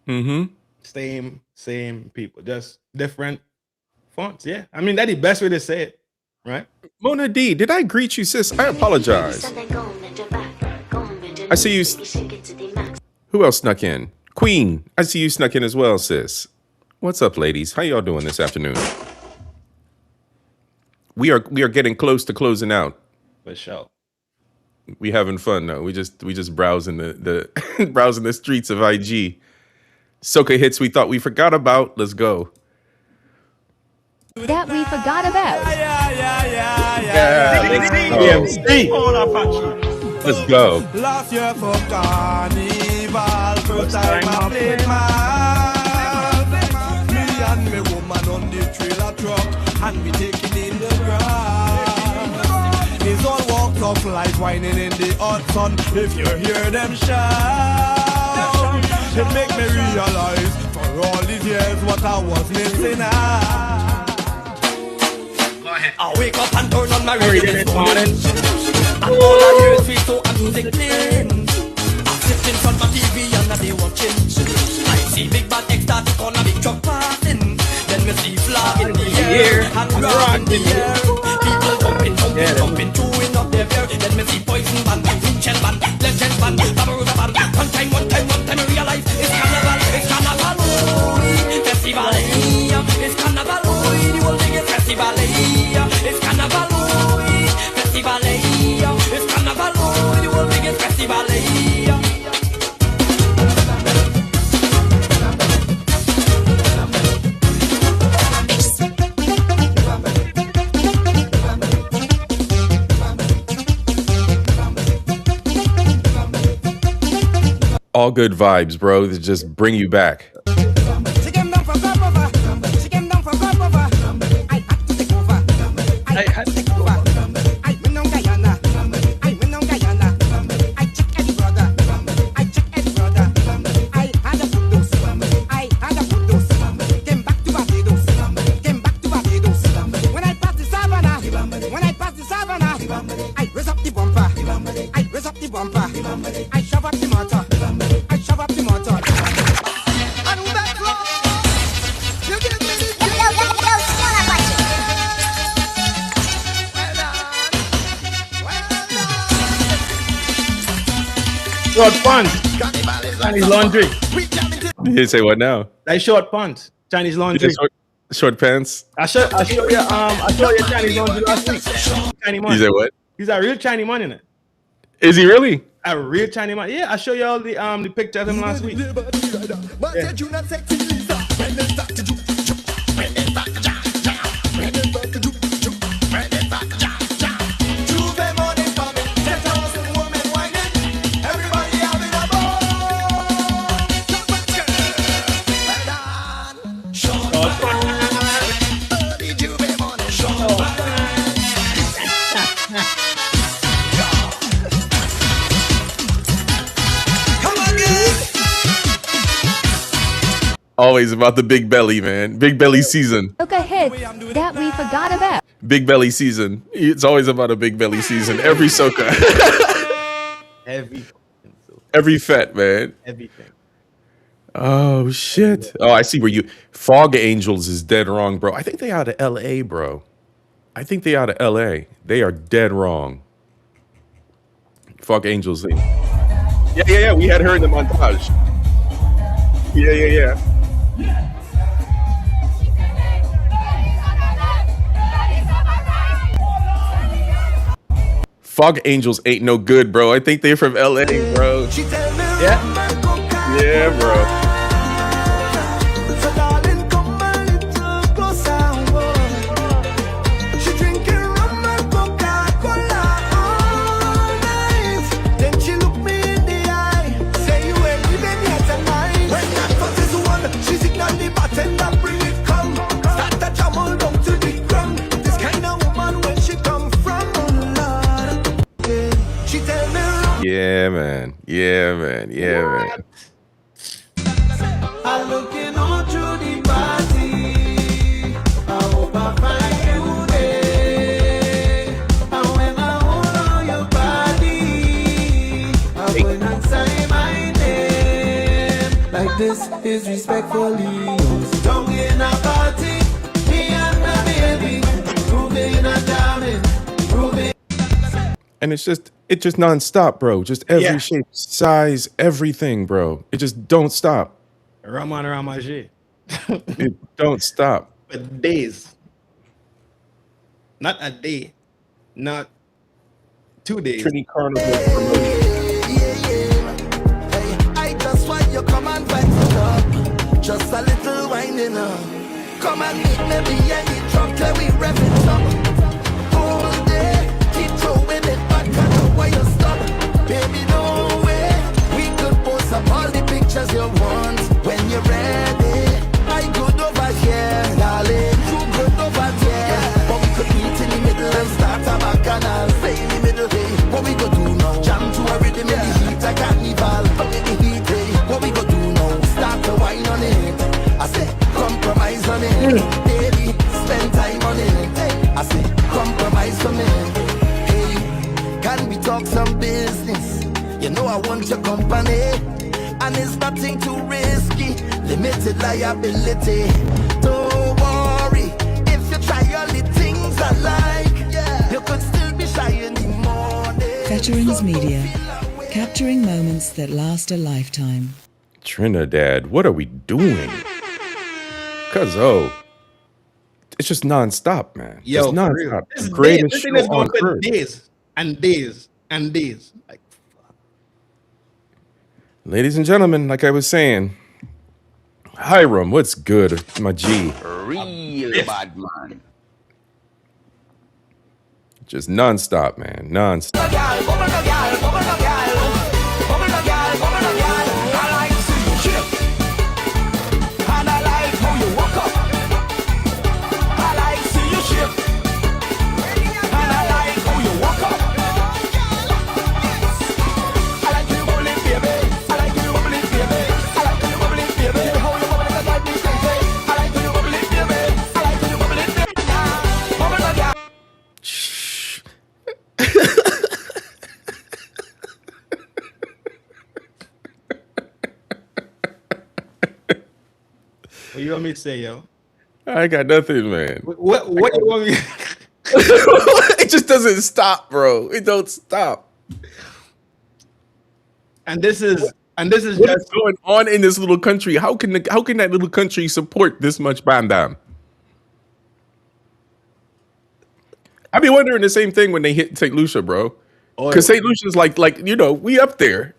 Mm-hmm. Same people. Just different fonts. Yeah. I mean, that's the best way to say it, right? Mona D, did I greet you, sis? I apologize. I see you. Who else snuck in? Queen, I see you snuck in as well, sis. What's up, ladies? How y'all doing this afternoon? We are getting close to closing out. For sure. We having fun though. We just browsing the browsing the streets of IG. SOCA hits we thought we forgot about. Let's go. That we forgot about. Let's go. Last year for Carnival, first time I played man. Me and me woman on the trailer truck, and we taking in the grass. It's all walks of life whining in the hot sun. If you hear them shout, it make me realize for all these years what I was missing out. I wake up and turn on my radio this morning, and all I hear is sweet soca music playing. I'm sitting in front of my TV and they watching. I see big bad X start on a big truck passing. Then me see flag in the air and rock in the air. People jumping, chewing up their beer. Then me see Poison Band, Winchell Band, Legend Band, Barbarossa Band. One time I realize it's carnival, festival, it's carnival, the whole thing is festival. It's carnival, festival, it's carnival, the whole thing is festival. All good vibes, bro. That just bring you back. Short pants, Chinese laundry. You say what now? Like short pants, Chinese laundry. Short pants. I showed you Chinese laundry last week. Chinese man. You say what? He's a real Chinese man, innit? Is he really? A real Chinese man. Yeah, I show you all the pictures of him last week. Always about the big belly, man. Big belly season. SOCA hits that we forgot about. Big belly season. It's always about a big belly season. Every SOCA. Every fet, man. Everything. Oh, shit. Oh, I see where you... Fog Angels is dead wrong, bro. I think they out of L.A., bro. I think they out of L.A. They are dead wrong. Fog Angels. Yeah. We had her in the montage. Yeah. Fog Angels ain't no good, bro. I think they're from LA, bro. Yeah, bro. Bring it come, start the trouble down to the ground. This kind of Yeah, man. Yeah, man. Yeah, man. I'm looking all through the party. I hope I find you there. And when I hold on your body, I'm gonna say my name. Like this is respectfully. Don't get in a party. Me and my baby. Proving a diamond. Proving. And it just nonstop, bro. Just every shape, size, everything, bro. It just don't stop. Raman Ramaje. It don't stop. For days. Not a day. Not 2 days. Trini Carnival promotion. I just want you come and find it up. Just a little winding up. Come and meet me behind the truck till we rev it up. All day, keep throwing it back. I know why you stop. Baby, no way. We could post up all the pictures you want when you're ready. I good over here, darling. You good over there. But we could meet in the middle and start a bacchanal. Stay in the middle, hey. What we go do now? Jam to a rhythm in the heat, a carnival. But in the heat, hey. What we go do now? Start to wine on it. I say, compromise on it. Daily, spend time on it. I say, compromise for me. Hey, can we talk some business? You know I want your company. And it's nothing too risky. Limited liability. Don't worry. If you try all the things I like, you could still be shy in the morning. Veterans Media, capturing moments that last a lifetime. Trinidad, what are we doing? Cause it's just nonstop, man. Yo, just nonstop. This Greatest thing show is going on for earth. days and days and days. Like, Ladies and gentlemen, like I was saying, Hiram, what's good, my G? Real bad man. Just nonstop, man. Nonstop. what you want me to say, yo? I got nothing, man. What you want me? It just doesn't stop, bro. It don't stop. And this is what just is going on in this little country. How can that little country support this much bam bam? I be wondering the same thing when they hit St. Lucia, bro. Because St. Lucia's like we up there.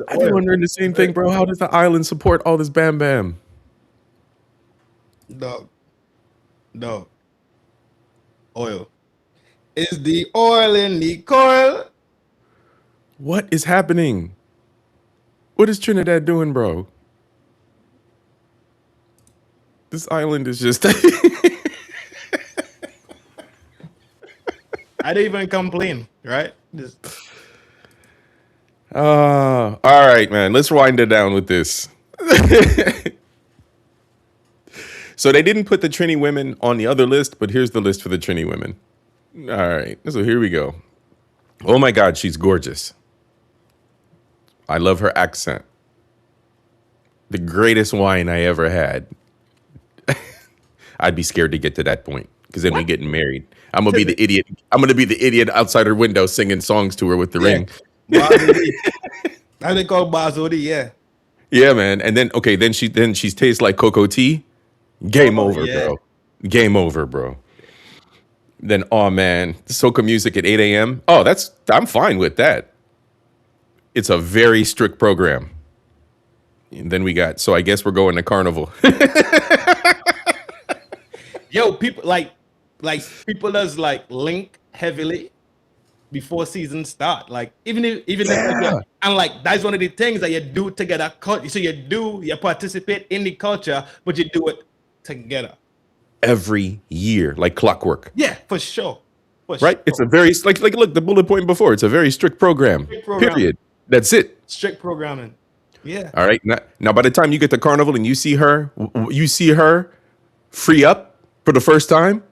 I be wondering the same thing, bro. How does the island support all this bam bam? Dog. Oil. Is the oil in the coil? What is happening? What is Trinidad doing, bro? This island is just... I didn't even complain, right? all right, man. Let's wind it down with this. So they didn't put the Trini women on the other list, but here's the list for the Trini women. All right. So here we go. Oh my God, she's gorgeous. I love her accent. The greatest wine I ever had. I'd be scared to get to that point because then we're getting married. I'm gonna be the idiot. I'm gonna be the idiot outside her window singing songs to her with the ring. How they call Bazodi? Yeah. Yeah, man. And then she tastes like cocoa tea. Game over, bro. Game over, bro. Then man, soca music at 8 a.m. Oh, I'm fine with that. It's a very strict program. And then we got, so I guess we're going to Carnival. Yo, people like people does like link heavily before season start. Like even if and like that's one of the things that you do together. So you participate in the culture, but you do it together every year, like clockwork. Yeah, for sure. right? It's a very like look, the bullet point before. It's a very strict program. Period. That's it. Strict programming. Yeah. All right. Now, by the time you get to Carnival and you see her free up for the first time,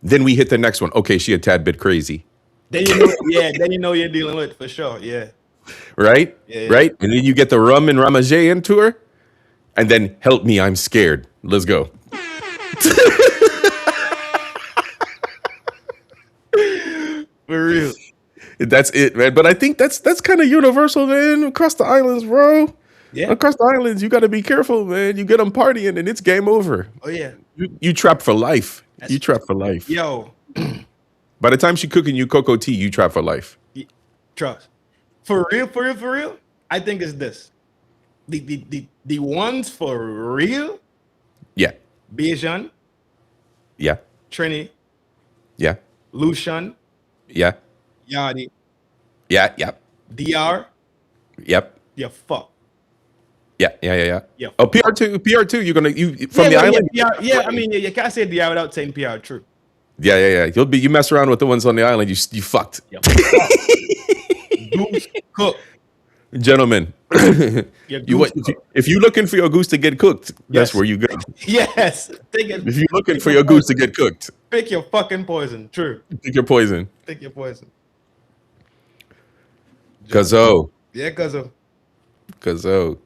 then we hit the next one. Okay, she a tad bit crazy. Then you know, then you know you're dealing with for sure. Yeah. Right? Yeah. Right? And then you get the rum and ramage into her, and then help me, I'm scared. Let's go. For real. That's it, man. But I think that's kind of universal, man. Across the islands, bro. Yeah. Across the islands, you got to be careful, man. You get them partying, and it's game over. Oh yeah. You trapped for life. You trapped for life. Yo. By the time she cooking you cocoa tea, you trapped for life. Trust. For real. I think it's this. The ones for real. Yeah. Bijan. Yeah. Trini. Yeah. Lucian. Yeah. Yardi. Yeah. Yep. DR. Yep. Yeah. Fuck. Yeah. Yeah. Oh, PR2. You're gonna from the island. I mean, you can't say DR without saying PR. True. Yeah. You mess around with the ones on the island, you fucked. Yep. Goose cook. Gentlemen, if you're looking for your goose to get cooked, that's where you go. Yes. If you're looking for your goose to get cooked, pick your fucking poison. True. pick your poison. Pick your poison. Cuzzo. Yeah, cuzzo. Cuzzo.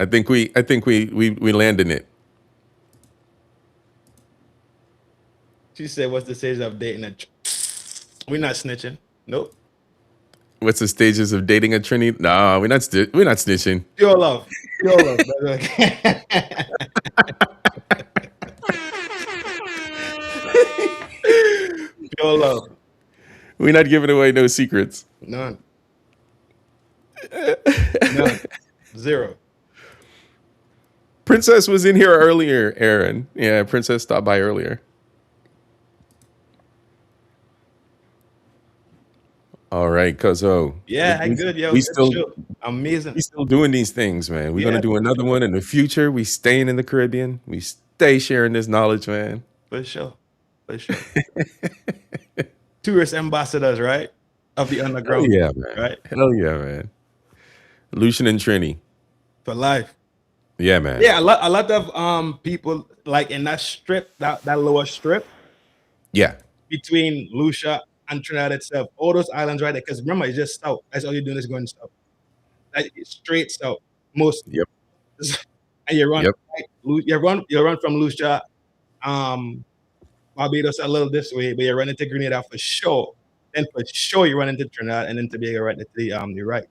I think we landing it. She said, "What's the stage of dating a?" We're not snitching. Nope. What's the stages of dating a Trini? No, we're not snitching. Pure love. Pure love. We're not giving away no secrets. None. Zero. Princess was in here earlier, Aaron. Yeah, Princess stopped by earlier. All right, cuzzo. Yeah, I'm good, yo. We Good still show. Amazing. We still doing these things, man. We're gonna do another one in the future. We staying in the Caribbean. We stay sharing this knowledge, man. For sure. Tourist ambassadors, right? Of the underground. Hell yeah, man. Right? Hell yeah, man. Lucian and Trini. For life. Yeah, man. Yeah, a lot of people like in that strip, that lower strip. Yeah. Between Lucia and Trinidad itself, all those islands right there. Because remember, it's just south. That's all you're doing is going south. Like, it's straight south, mostly. Yep. And you run, Yep. you run from Lucia, Barbados a little this way, but you run into Grenada for sure. Then for sure you run into Trinidad and then Tobago right to the right.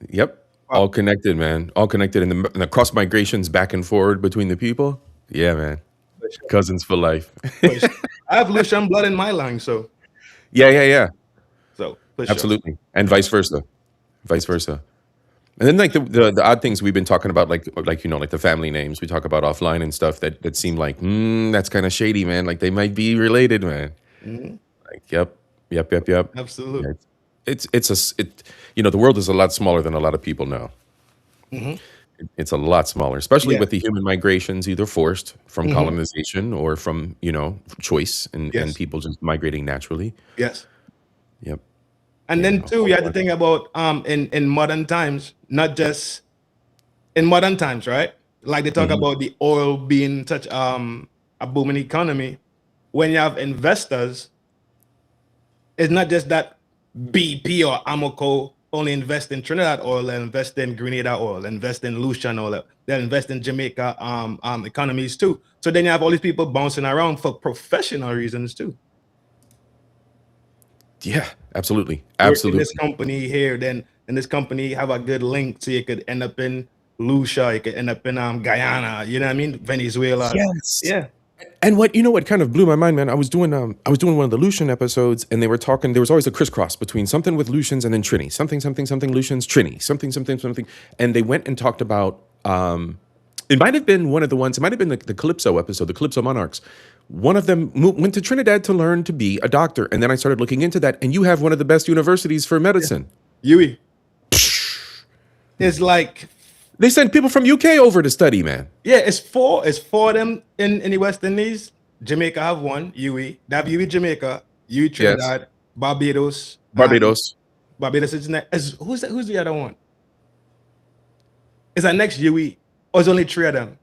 Yep. All connected, man. All connected. And the cross migrations back and forward between the people. Yeah, man. Sure. Cousins for life. I have Lucian blood in my lungs, so. Yeah. So, absolutely. Sure. And vice versa. And then like the odd things we've been talking about, like the family names we talk about offline and stuff that seem like, that's kind of shady, man. Like they might be related, man. Mm-hmm. Like, yep. Absolutely. Yeah, the world is a lot smaller than a lot of people know. Mm-hmm. It's a lot smaller, especially with the human migrations, either forced from colonization or from, choice and people just migrating naturally. Yes. Yep. And then too, you have to think about in modern times, not just in modern times, right? Like they talk about the oil being such a booming economy. When you have investors, it's not just that BP or Amoco only invest in Trinidad oil, they invest in Grenada oil, invest in Lucian oil, they invest in Jamaica economies too. So then you have all these people bouncing around for professional reasons too. Yeah, absolutely. In this company here, then in this company have a good link, so you could end up in Lucia, you could end up in Guyana. You know what I mean? Venezuela. Yes. Yeah. And what kind of blew my mind, man. I was doing one of the Lucian episodes, and they were talking. There was always a crisscross between something with Lucians and then Trini, something Lucians, Trini, something, and they went and talked about. It might have been one of the ones. It might have been the Calypso episode, the Calypso Monarchs. One of them went to Trinidad to learn to be a doctor, and then I started looking into that. And you have one of the best universities for medicine, UE. It's like they send people from UK over to study, man. Yeah, it's for them in the West Indies. Jamaica have one, UE. They have UE Jamaica, UE Trinidad, Barbados. Barbados. Barbados is next. Who's the other one? Is that next UE? Or is it only 3 of them?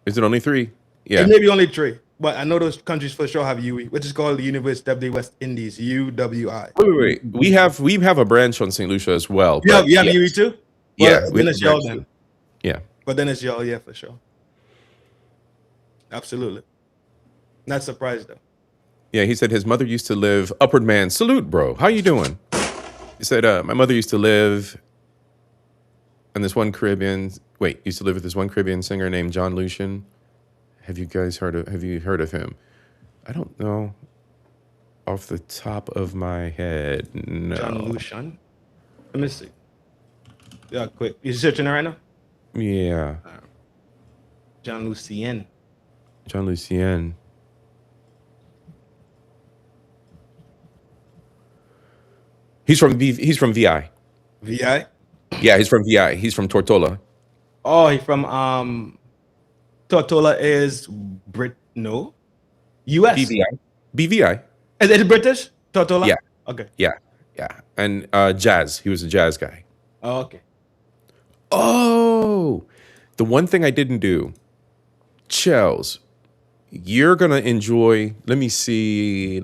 Is it only 3? Yeah. It may be only 3. But I know those countries for sure have UE, which is called the University of the West Indies, UWI. Wait. We have a branch on St. Lucia as well. You have UE too? Yeah. Well, then it's y'all then. Yeah. But then it's y'all, yeah, for sure. Absolutely. Not surprised though. Yeah, he said his mother used to live. Upward Man, salute, bro. How you doing? He said my mother used to live in this one Caribbean. Wait, used to live with this one Caribbean singer named John Lucian. Have you heard of him? I don't know. Off the top of my head, no. John Lucian. Let me see. Yeah, quick. You searching it right now? Yeah. John Lucien. John Lucien. He's from VI. VI? Yeah, he's from VI. He's from Tortola. Oh, he's from Tortola is no. US. BVI. Is it British? Tortola? Yeah. Okay. Yeah. And jazz. He was a jazz guy. Oh, okay. Oh, the one thing I didn't do, Chels, you're gonna enjoy. Let me see.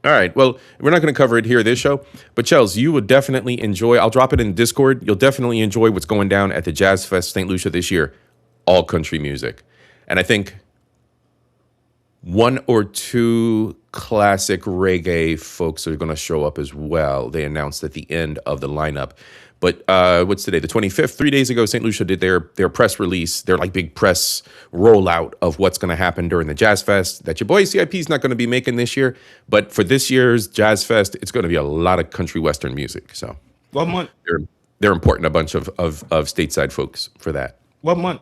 All right. Well, we're not going to cover it here this show, but Chels, you would definitely enjoy. I'll drop it in Discord. You'll definitely enjoy what's going down at the Jazz Fest St. Lucia this year. All country music, and I think 1 or 2 classic reggae folks are going to show up as well. They announced at the end of the lineup. But what's today? The 25th. 3 days ago, St. Lucia did their press release, their like big press rollout of what's going to happen during the Jazz Fest that your boy C.I.P. is not going to be making this year. But for this year's Jazz Fest, it's going to be a lot of country western music. So what month? They're important a bunch of stateside folks for that. What month?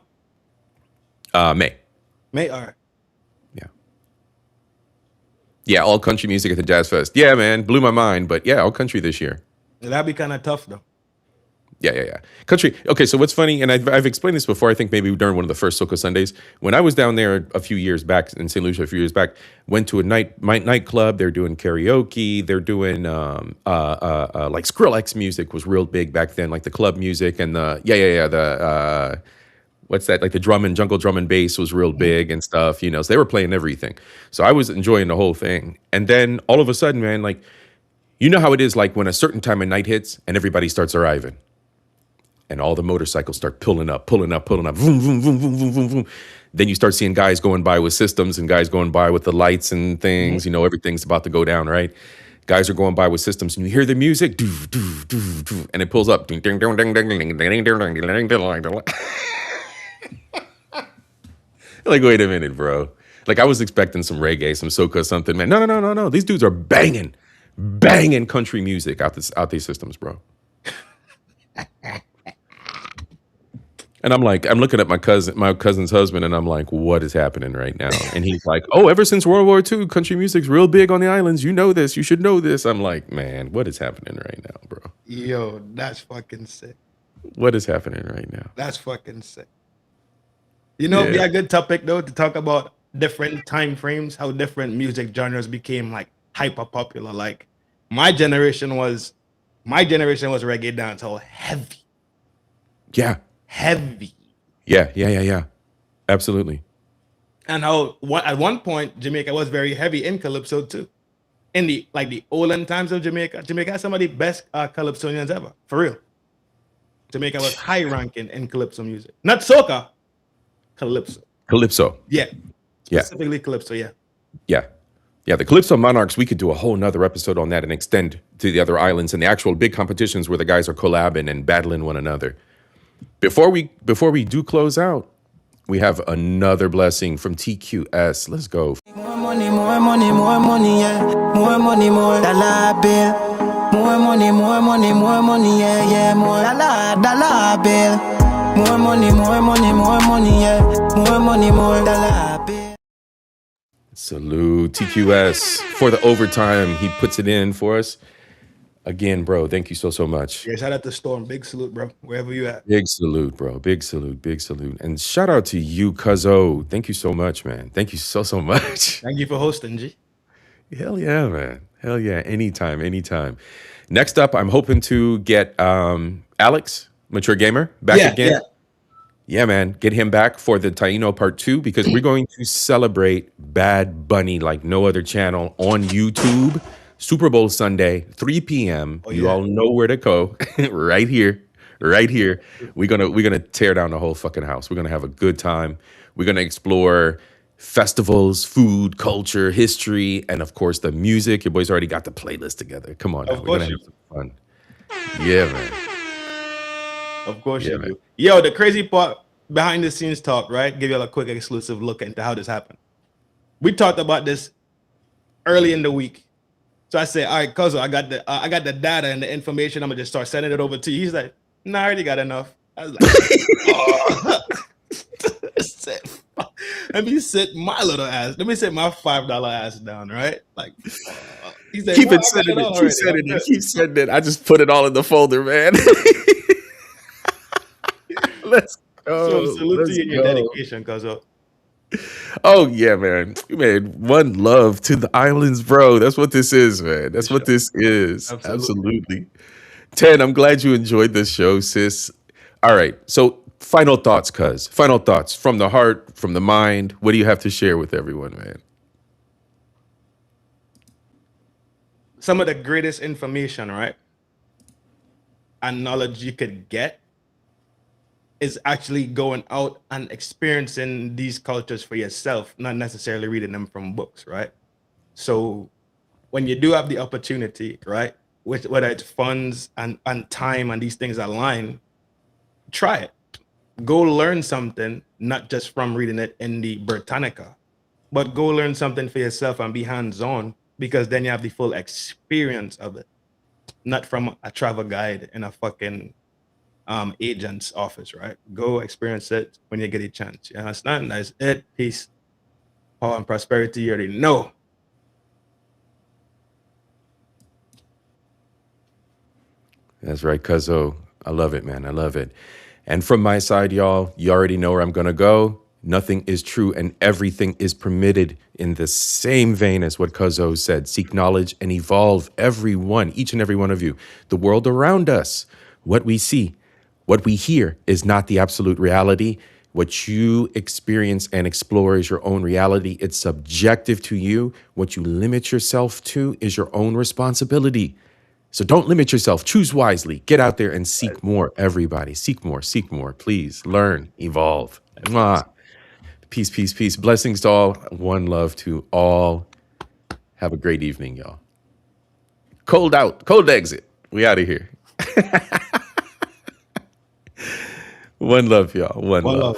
May. May, all right. Yeah, all country music at the Jazz Fest. Yeah, man, blew my mind. But yeah, all country this year. That'd be kind of tough though. Yeah. Country. Okay, so what's funny, and I've explained this before, I think maybe during one of the first SOCA Sundays, when I was down there a few years back in St. Lucia, went to a nightclub. They're doing karaoke. They're doing like Skrillex music was real big back then, like the club music and the what's that? Like the jungle drum and bass was real big and stuff, so they were playing everything. So I was enjoying the whole thing. And then all of a sudden, man, like, you know how it is like when a certain time of night hits and everybody starts arriving. And all the motorcycles start pulling up, vroom, vroom, vroom, vroom, vroom, vroom. Then you start seeing guys going by with systems and guys going by with the lights and things. Everything's about to go down, right? Guys are going by with systems, and you hear the music, and it pulls up. Like, wait a minute, bro. Like, I was expecting some reggae, some soca, something, man. No. These dudes are banging country music out these systems, bro. And I'm looking at my cousin's husband, and I'm like, what is happening right now? And he's like, oh, ever since World War II, country music's real big on the islands. You know this. You should know this. I'm like, man, what is happening right now, bro? Yo, that's fucking sick. What is happening right now? That's fucking sick. It'd be a good topic though to talk about different time frames, how different music genres became like hyper popular. Like my generation was reggae dancehall heavy. Yeah. Heavy. Yeah. Absolutely. And how at one point Jamaica was very heavy in calypso too. In the olden times of Jamaica had some of the best calypsonians ever, for real. Jamaica was high ranking in calypso music, not soca. Calypso. Yeah. Specifically calypso, yeah. Yeah, the Calypso Monarchs, we could do a whole nother episode on that and extend to the other islands and the actual big competitions where the guys are collabing and battling one another. Before we do close out, we have another blessing from TQS. Let's go. More money, yeah. More money, more dollar bill. More money, yeah. More dollar bill. More money, yeah. More money, more dollar bill. Salute TQS for the overtime. He puts it in for us. Again, bro, thank you so much. Yeah, shout out to Storm. Big salute, bro. Wherever you at. Big salute, bro. Big salute, big salute. And shout out to you, Cuzzo. Thank you so much, man. Thank you so much. Thank you for hosting, G. Hell yeah, man. Hell yeah. Anytime, anytime. Next up, I'm hoping to get Alex, Mature Gamer, back again. Yeah, man. Get him back for the Taino Part 2 because we're going to celebrate Bad Bunny like no other channel on YouTube. Super Bowl Sunday, 3 p.m. You all know where to go. Right here. Right here. We're gonna tear down the whole fucking house. We're gonna have a good time. We're gonna explore festivals, food, culture, history, and of course the music. Your boys already got the playlist together. Come on now. We're gonna have some fun. Yeah, man. Of course you do. Yo, the crazy part behind the scenes talk, right? Give you a quick exclusive look into how this happened. We talked about this early in the week. So I said, all right, Cuzzo, I got the data and the information. I'm gonna just start sending it over to you. He's like, nah, I already got enough. I was like, oh. Let me sit my little ass. Let me sit my $5 ass down, right? Like, he said, keep sending it. Keep sending it. I just put it all in the folder, man. Let's go. So salute to you and your dedication, Cuzzo. Oh yeah, man. Man, one love to the islands, bro. That's what this is, man. That's what this is. Absolutely. 10, I'm glad you enjoyed this show, sis. All right. So final thoughts, cuz. Final thoughts from the heart, from the mind. What do you have to share with everyone, man? Some of the greatest information, right? And knowledge you could get is actually going out and experiencing these cultures for yourself, not necessarily reading them from books, right? So when you do have the opportunity, right, whether it's funds and time and these things align, try it. Go learn something, not just from reading it in the Britannica, but go learn something for yourself and be hands-on, because then you have the full experience of it, not from a travel guide in a fucking agent's office, right? Go experience it when you get a chance. You understand? That's it. Peace, power, and prosperity. You already know. That's right, Cuzzo. I love it, man. I love it. And from my side, y'all, you already know where I'm gonna go. Nothing is true and everything is permitted, in the same vein as what Cuzzo said. Seek knowledge and evolve, everyone, each and every one of you. The world around us, what we see, what we hear is not the absolute reality. What you experience and explore is your own reality. It's subjective to you. What you limit yourself to is your own responsibility. So don't limit yourself. Choose wisely. Get out there and seek more, everybody. Seek more, please. Learn, evolve. Mwah. Peace, peace, peace. Blessings to all. One love to all. Have a great evening, y'all. Cold out, cold exit. We out of here. One love, y'all. One love.